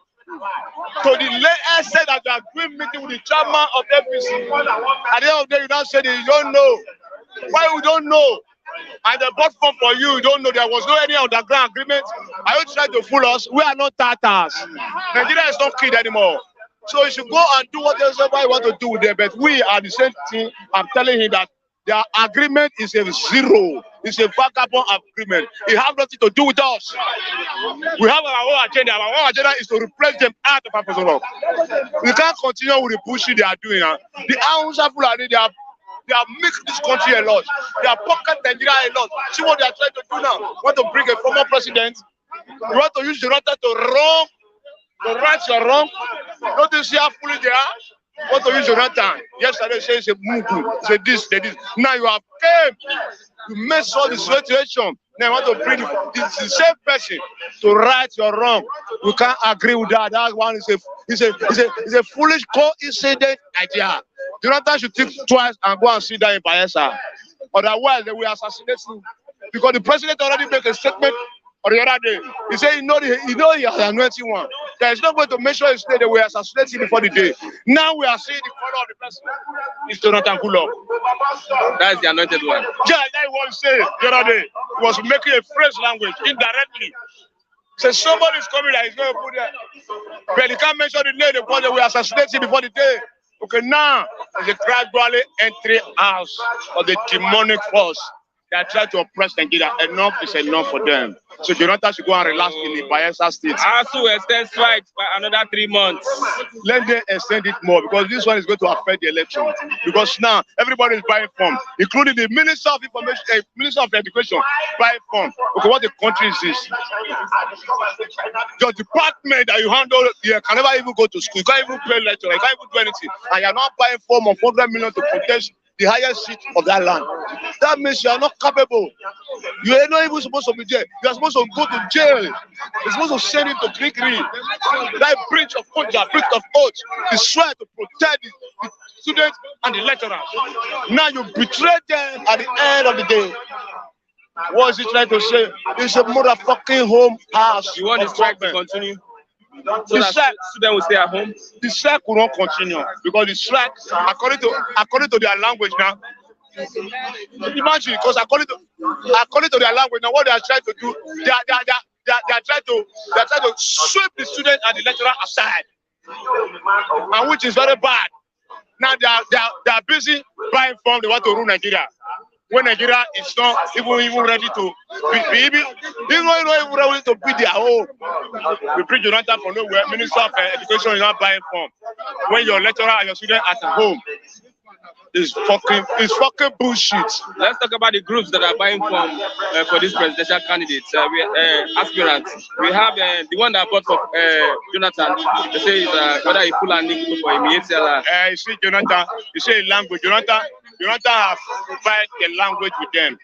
to the latest said that you are doing meeting with the chairman of APC. At the end of the day, you now say that you don't know. Why we don't know? And the bought form for you, you don't know there was no any underground agreement. Are you trying to fool us? We are not Tatars. Nigeria is not kid anymore. So you should go and do whatever you want to do with them. But we are the same thing. I'm telling him that their agreement is a zero. It's a vagabond agreement. It has nothing to do with us. We have our own agenda. Our own agenda is to replace them out of our person. We can't continue with the bullshit they are doing. The Hausa Fulani, they have mixed this country a lot. They have pocket Nigeria a lot. See what they are trying to do now. Want to bring a former president. You want to use the rota to right your wrong. Don't you see how foolish they are? Want to use the rota. Yesterday say it's a movement. Say this, say this. Now you have came. You mess up the situation. Now you want to bring the same person to right your wrong. We can't agree with that. That one is a foolish coincident idea. Jonathan should think twice and go and sit down in Bayelsa. Otherwise, they will assassinate him. Because the president already made a statement on the other day. He said he know he has anointed one. There is no way to make sure they will assassinate him before the day. Now we are seeing the color of the president. It's Jonathan Kulo. That is the anointed one. Yeah, that was said the other day. He was making a French language indirectly. So somebody is coming that is going to put there. But he can't mention the name because they will assassinate him before the day. Okay, now there's a gradually entry house of the demonic force that try to oppress Nigeria. Enough is enough for them. So Jonathan should go and relax in the Bayelsa state. Also extend strikes by another 3 months. Let them extend it more because this one is going to affect the election. Because now everybody is buying form, including the Minister of Information, Minister of Education, buying form. Okay, what the country is this? Your department that you handle, you can never even go to school. You can't even pay lecture. You can't even do anything. And you're not buying form of 400 million to protect the highest seat of that land. That means you are not capable. You are not even supposed to be there. You are supposed to go to jail. You're supposed to send him to Krikri. That breach of contract, breach of oath, is swear to protect the students and the lecturers. Now you betray them at the end of the day. What is he trying to say? It's a motherfucking home house. You want the strike to continue? So that students will stay at home? The strike will not continue because the strike, according to their language now, imagine, because according to their language now, what they are trying to do, they are trying to sweep the student and the lecturer aside, and which is very bad. Now they are busy buying form. They want to rule Nigeria. When Nigeria is not even ready to be even ready to be their own. We bring Jonathan from nowhere. Minister of Education is not buying form. When your lecturer and your student at home, it's fucking bullshit. Let's talk about the groups that are buying form for these presidential candidates, aspirants. We have the one that bought for Jonathan. They say whether he pull and nick for him. You see, Jonathan, you say language. Jonathan have fight the language with them.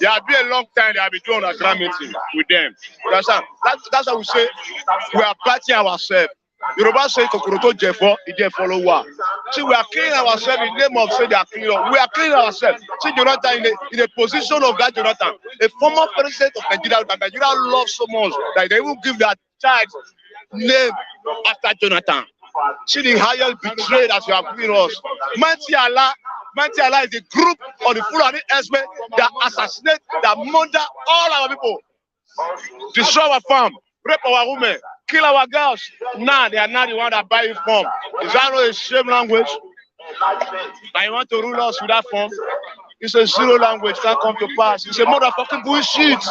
There have been a long time they have been doing a grand meeting with them. That's how we say we are partying ourselves. Yoruba say Kokoroto Jeffo, Ije follower. See, we are cleaning ourselves in the name of say they are cleaning up. We are cleaning ourselves. See, Jonathan in a position of that Jonathan, a former president of Nigeria that Nigeria loves so much that they will give that child name after Jonathan. See the highest betrayal that you have given us. Mighty Allah is the group of the Fulani herdsmen that assassinate, that murder all our people, destroy our farm, rape our women, kill our girls. Now they are not the one that buy it from. Is that not a shame language? And you want to rule us with that form? It's a zero language, can't come to pass. It's a motherfucking bullshit.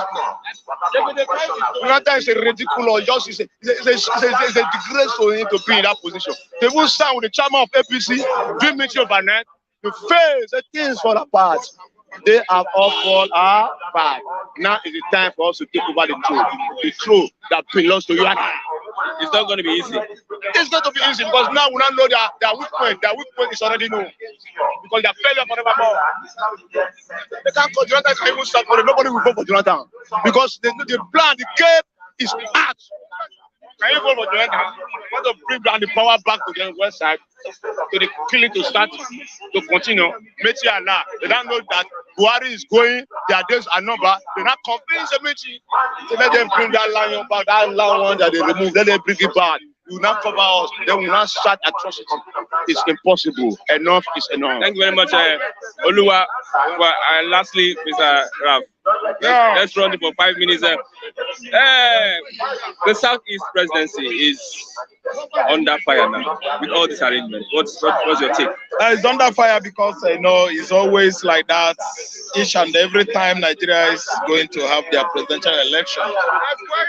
Jonathan is a ridiculous, just it's a disgrace for him to be in that position. They will stand with the chairman of APC, doing meeting overnight, to face the things fall apart. They have all fallen apart. Now is the time for us to take over the truth that belongs to you and I. It's not going to be easy. It's not going to be easy because now we don't know their weak point. Their weak point is already known. Because they are failure forevermore. They can't call Jonathan, can even start for them. Nobody will vote for Jonathan. Because the plan, the game is out. Can you vote for Jonathan? Want to bring down the power back to the west side, to the killing to start, to continue. Mechi Allah. They don't know that Buhari is going, their days are numbered. They're not convinced the Mechi. So let them bring that lion back, that lion that they removed. Let them bring it back. will not cover us, then we will not start atrocity. It's impossible. Enough is enough. Thank you very much, Oluwa. Well, lastly, Mr. Ralph, let's run it for 5 minutes. The Southeast presidency is under fire now with all this arrangement. What's your take? It's under fire because it's always like that. Each and every time Nigeria is going to have their presidential election,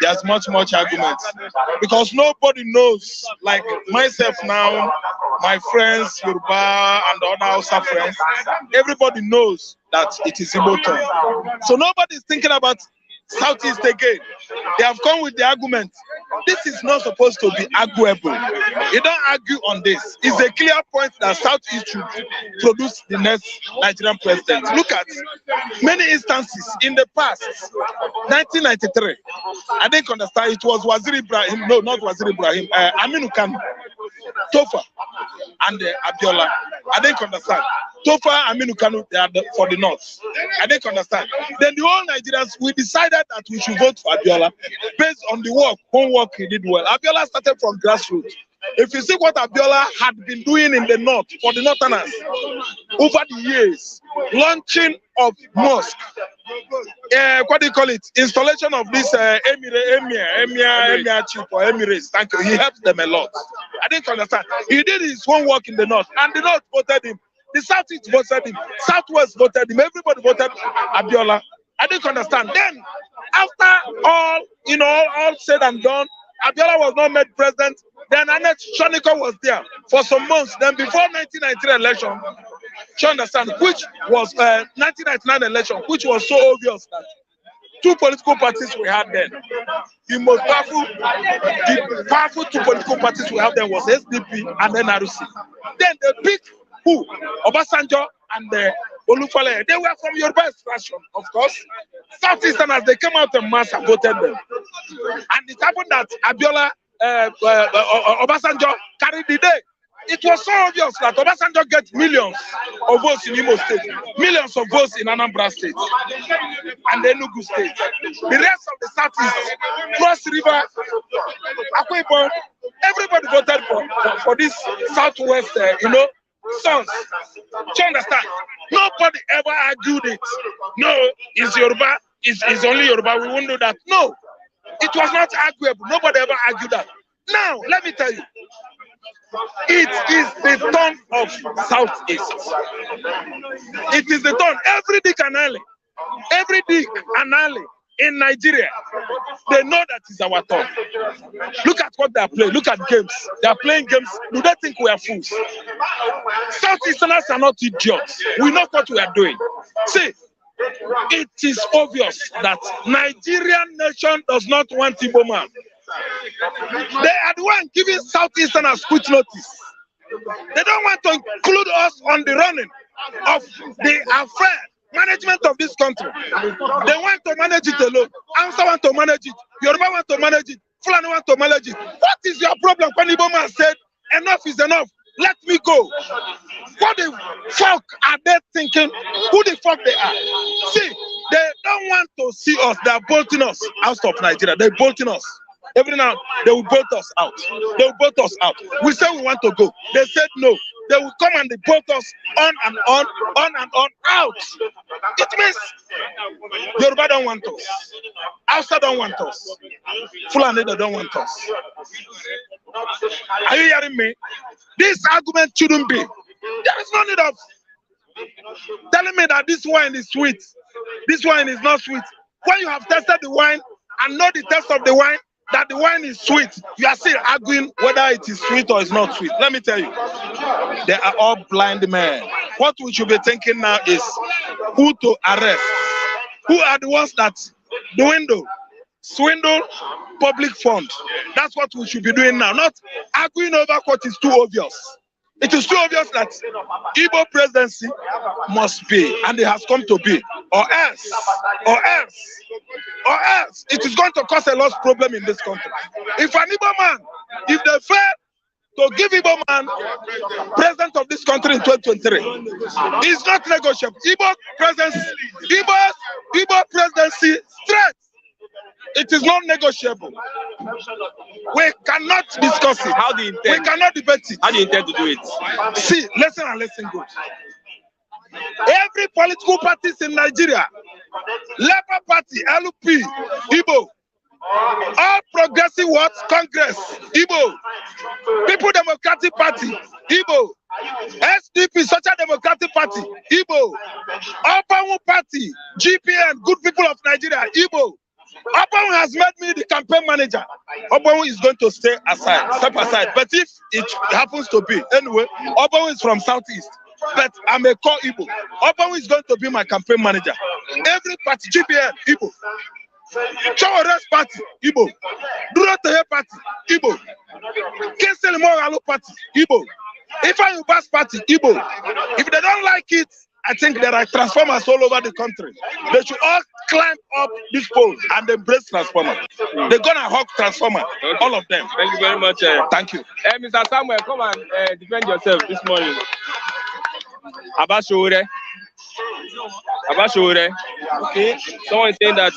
there's much arguments because nobody knows. Like myself now, my friends, Yoruba and other Hausa friends, everybody knows that it is Igbo turn. So nobody is thinking about Southeast again. They have come with the argument. This is not supposed to be arguable. You don't argue on this. It's a clear point that Southeast should produce the next Nigerian president. Look at many instances in the past. 1993, I didn't understand. It was Waziri Ibrahim. No, not Waziri Ibrahim. Aminu Kanu, Tofa, and Abiola. I didn't understand. Tofa, Aminu Kanu, they are for the North. I didn't understand. Then the whole Nigerians, we decided that we should vote for Abiola based on the homework he did well. Abiola started from grassroots. If you see what Abiola had been doing in the North for the Northerners over the years, launching of mosque, what do you call it? Installation of this Emir chief or Emirates. Thank you. He helped them a lot. I didn't understand. He did his homework in the North, and the North voted him. The Southeast voted him. Southwest voted him. Everybody voted Abiola. I didn't understand. Then, after all, all said and done, Abiola was not made president. Then Anet Shonika was there for some months. Then before 1993 election, you understand, which was 1999 election, which was so obvious that two political parties we had then. The most powerful two political parties we had then was SDP and NRC. Then they picked who? Obasanjo and Olufale. They were from Yoruba extraction, of course. Southeasterners, they came out in mass and voted them. And it happened that Abiola, Obasanjo carried the day. It was so obvious that Obasanjo gets millions of votes in Imo State, millions of votes in Anambra State, and Enugu State. The rest of the Southeast, Cross River, Akwa Ibom, everybody voted for this Southwest, sons. Do you understand? Nobody ever argued it. No, it's Yoruba, it's only Yoruba, we won't do that. No, it was not arguable. Nobody ever argued that. Now, let me tell you, it is the turn of Southeast. It is the turn. Every dick and alley in Nigeria, they know that is our turn. Look at what they are playing. Look at games. They are playing games. Do they think we are fools? Southeasterners are not idiots. We know what we are doing. See, it is obvious that Nigerian nation does not want Igbo man. They are the one giving Southeasterners quick notice. They don't want to include us on the running of the affair, management of this country. They want to manage it alone. Hausa want to manage it. Yoruba want to manage it. Fulani want to manage it. What is your problem when Igbo man said, enough is enough, let me go? What the fuck are they thinking? Who the fuck they are? See, they don't want to see us. They are bolting us out of Nigeria. They're bolting us. Every now they will bolt us out. They will bolt us out. We say we want to go. They said no. They will come and they bolt us on and on out. It means Yoruba don't want us. Hausa don't want us. Fulani don't want us. Are you hearing me? This argument shouldn't be. There is no need of telling me that this wine is sweet. This wine is not sweet. When you have tested the wine and know the taste of the wine, that the wine is sweet, you are still arguing whether it is sweet or it's not sweet. Let me tell you, they are all blind men. What we should be thinking now is who to arrest. Who are the ones that swindle public fund? That's what we should be doing now, not arguing over what is too obvious. It is too obvious that Igbo presidency must be, and it has come to be, or else, it is going to cause a lot of problem in this country. If an Igbo man, if they fail to give Igbo man president of this country in 2023, it's not negotiable. Igbo presidency straight. It is not negotiable. We cannot discuss it. How do you intend? We cannot debate it. How do you intend to do it? See, listen and listen good. Every political parties in Nigeria, Labour Party, LP, Igbo, All Progressive Words Congress, Igbo, People Democratic Party, Igbo, SDP, Social Democratic Party, Igbo, Opanwu Party, GPN, Good People of Nigeria, Igbo. Opanwu has made me the campaign manager. Opanwu is going to step aside. But if it happens to be, anyway, Opanwu is from Southeast. But I'm a core Igbo. Opanwu is going to be my campaign manager. Every party, GPN, Igbo. Chowore's party, Igbo. Durotoye party, Igbo. Kesel Moralo party, Igbo. Ifeanyi Ubah's party, Igbo. If they don't like it, I think there are transformers all over the country. They should all climb up this pole and embrace transformer. They're gonna hug transformer, all of them. Thank you very much. Thank you. Mr. Samuel, come and defend yourself this morning. Abashore. Okay. Someone is saying that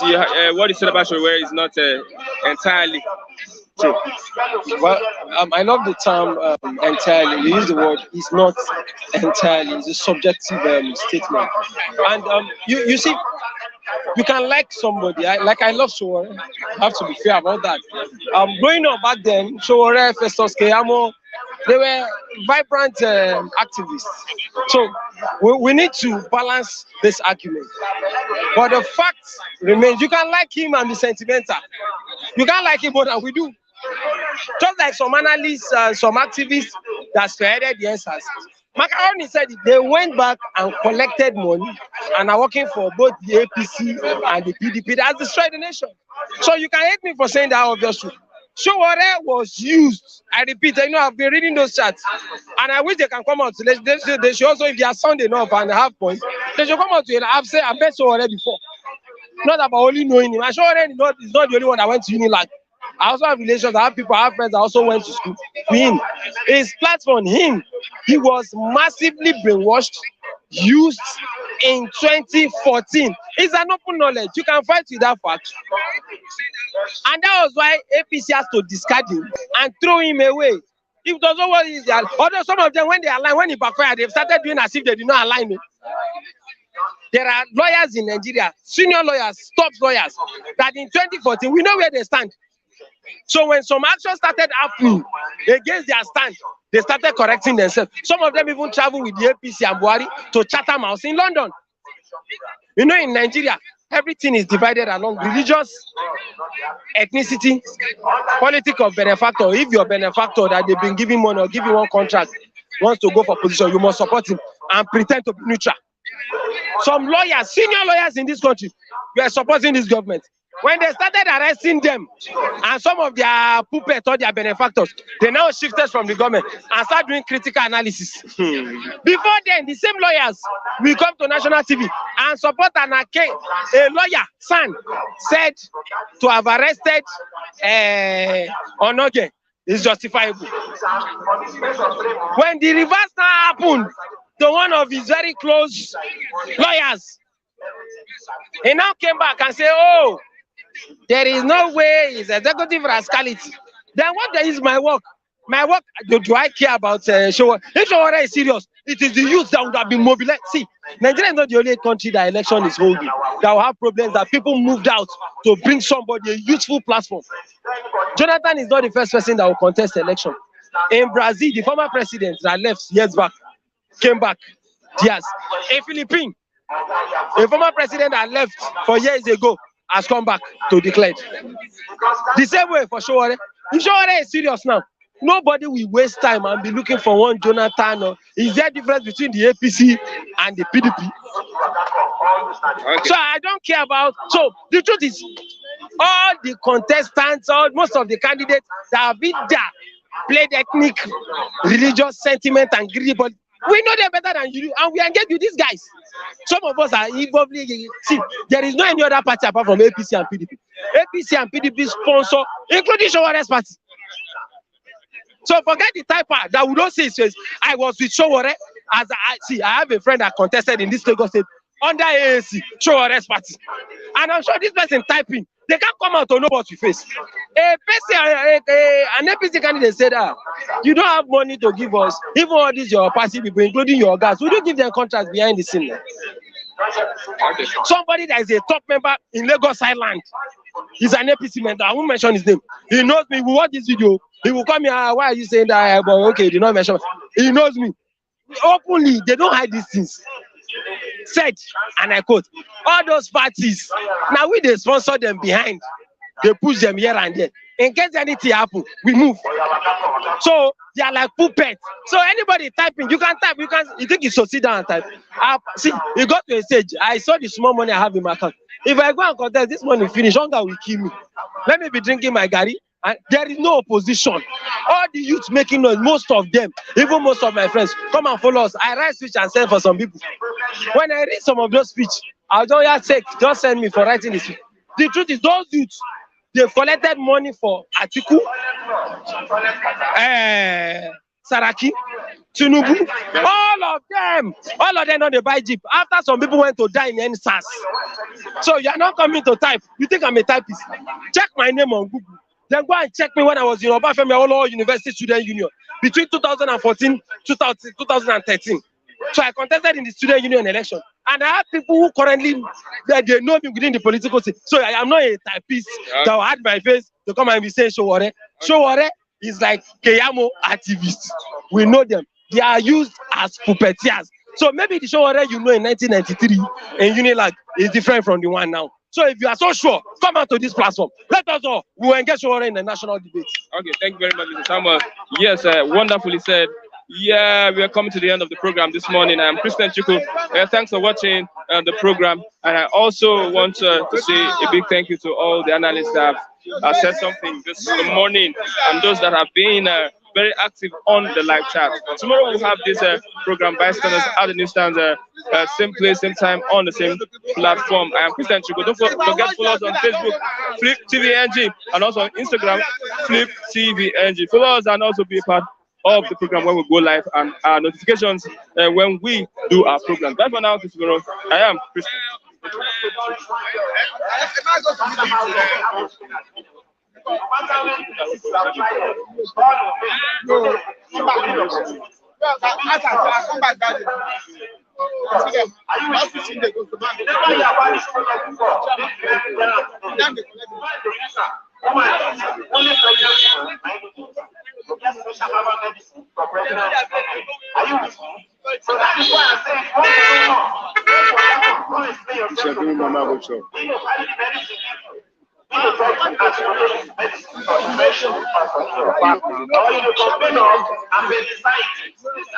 what you said about Abashore is not entirely true. Well, I love the term entirely. You use the word "it's not entirely." It's a subjective statement, and you see, you can like somebody. I love Sowore. I have to be fair about that. Growing up back then, Sowore, Festus Keyamo, they were vibrant activists. So we need to balance this argument. But the fact remains, you can like him and be sentimental. You can't like him more than we do. Just like some analysts, some activists that spearheaded the answers. Macaroni said they went back and collected money and are working for both the APC and the PDP. That's destroyed the nation. So you can hate me for saying that obviously. Sowore was used. I repeat, I've been reading those charts, and I wish they can come out. They should also, if they are sound enough and have points, they should come out to it. I've met Sowore before. Not about only knowing him. And Sowore is not the only one that went to Unilag. I also have relations, I have people, I have friends that also went to school. To him, his platform, he was massively brainwashed, used in 2014. It's an open knowledge. You can fight with that fact. And that was why APC has to discard him and throw him away. If it was what is there, although some of them, when they align, when he backfired, they've started doing as if they did not align him. There are lawyers in Nigeria, senior lawyers, top lawyers, that in 2014, we know where they stand. So when some action started happening against their stand, they started correcting themselves. Some of them even travel with the APC and Buhari to Chatham House in London. In Nigeria, everything is divided along religious, ethnicity, politics of benefactor. If your benefactor that they've been giving money or giving one contract wants to go for position, you must support him and pretend to be neutral. Some lawyers, senior lawyers in this country, were supporting this government. When they started arresting them and some of their puppets or their benefactors, they now shifted from the government and start doing critical analysis. Before then, the same lawyers will come to national TV and support a lawyer, son, said to have arrested Onoge is justifiable. When the reverse now happened to one of his very close lawyers, he now came back and said, oh, there is no way it's executive rascality. Then what is my work? My work, do I care about Sowore? If Sowore is serious, it is the youth that would have been mobilized. See, Nigeria is not the only country that election is holding that will have problems, that people moved out to bring somebody a useful platform. Jonathan is not the first person that will contest the election. In Brazil, the former president that left years back came back. Yes. A Philippine, a former president that left 4 years ago, has come back to declare. The same way for Sowore. If Sowore is serious now, nobody will waste time and be looking for one Jonathan. Or is there a difference between the APC and the PDP? Okay. So I don't care about. So the truth is, all the contestants, most of the candidates that have been there, played ethnic, religious sentiment and greedy, but we know them better than you do, and we engage with these guys. Some of us are involved. See, there is no any other party apart from APC and PDP. APC and PDP sponsor, including Sowore's party. So forget the typer that we don't say says I was with Sowore. I have a friend that contested in this Lagos state under AAC, Showore's party. And I'm sure this person typing, they can't come out to know what you face. An APC candidate said, you don't have money to give us, even all these your party people, including your guys, would you give them contracts behind the scene? Somebody that is a top member in Lagos Island is an APC member. I won't mention his name. He knows me. He will watch this video. He will call me, why are you saying that? But okay, did not mention. He knows me. Openly, they don't hide these things. Said, and I quote, all those parties, now we they sponsor them behind. They push them here and there. In case anything happen, we move. So they are like puppets. So anybody typing, you can type, you think you should sit down and type. See, you got to a stage. I saw the small money I have in my account. If I go and contest, this money finish, hunger will kill me. Let me be drinking my gari. And there is no opposition. All the youth making noise, most of them, even most of my friends, come and follow us. I write speech and send for some people. When I read some of those speech, I'll just send me for writing the speech. The truth is, those youths, they've collected money for Atiku, Saraki, Tinubu, all of them don't they buy Jeep. After some people went to die in NSAS. So you are not coming to type. You think I'm a typist? Check my name on Google. Then go and check me when I was in Obafemi Awolowo University Student Union between 2014 2013. So I contested in the student union election, and I have people who currently they know me within the political scene. So I am not a typist that will hide my face to come and be saying Showore. Showore is like Keyamo activists. We know them. They are used as puppeteers. So maybe the Showore you know in 1993 in Unilag is different from the one now. So if you are so sure, come out to this platform. Let us all, we will engage Showore in the national debate. Okay, thank you very much, Mr. Samuel. Yes, wonderfully said. Yeah, we are coming to the end of the program this morning. I'm Christian Chuku. Thanks for watching the program. And I also want to say a big thank you to all the analysts that have said something this morning and those that have been very active on the live chat. Tomorrow we'll have this program Bystanders at the newsstands, same place, same time, on the same platform. I am Christian Chuku. Don't forget to follow us on Facebook, Flip TVNG, and also on Instagram, Flip TVNG. Follow us and also be a part of the program when we go live and our notifications when we do our program. Bye for now, tomorrow. I am Christian.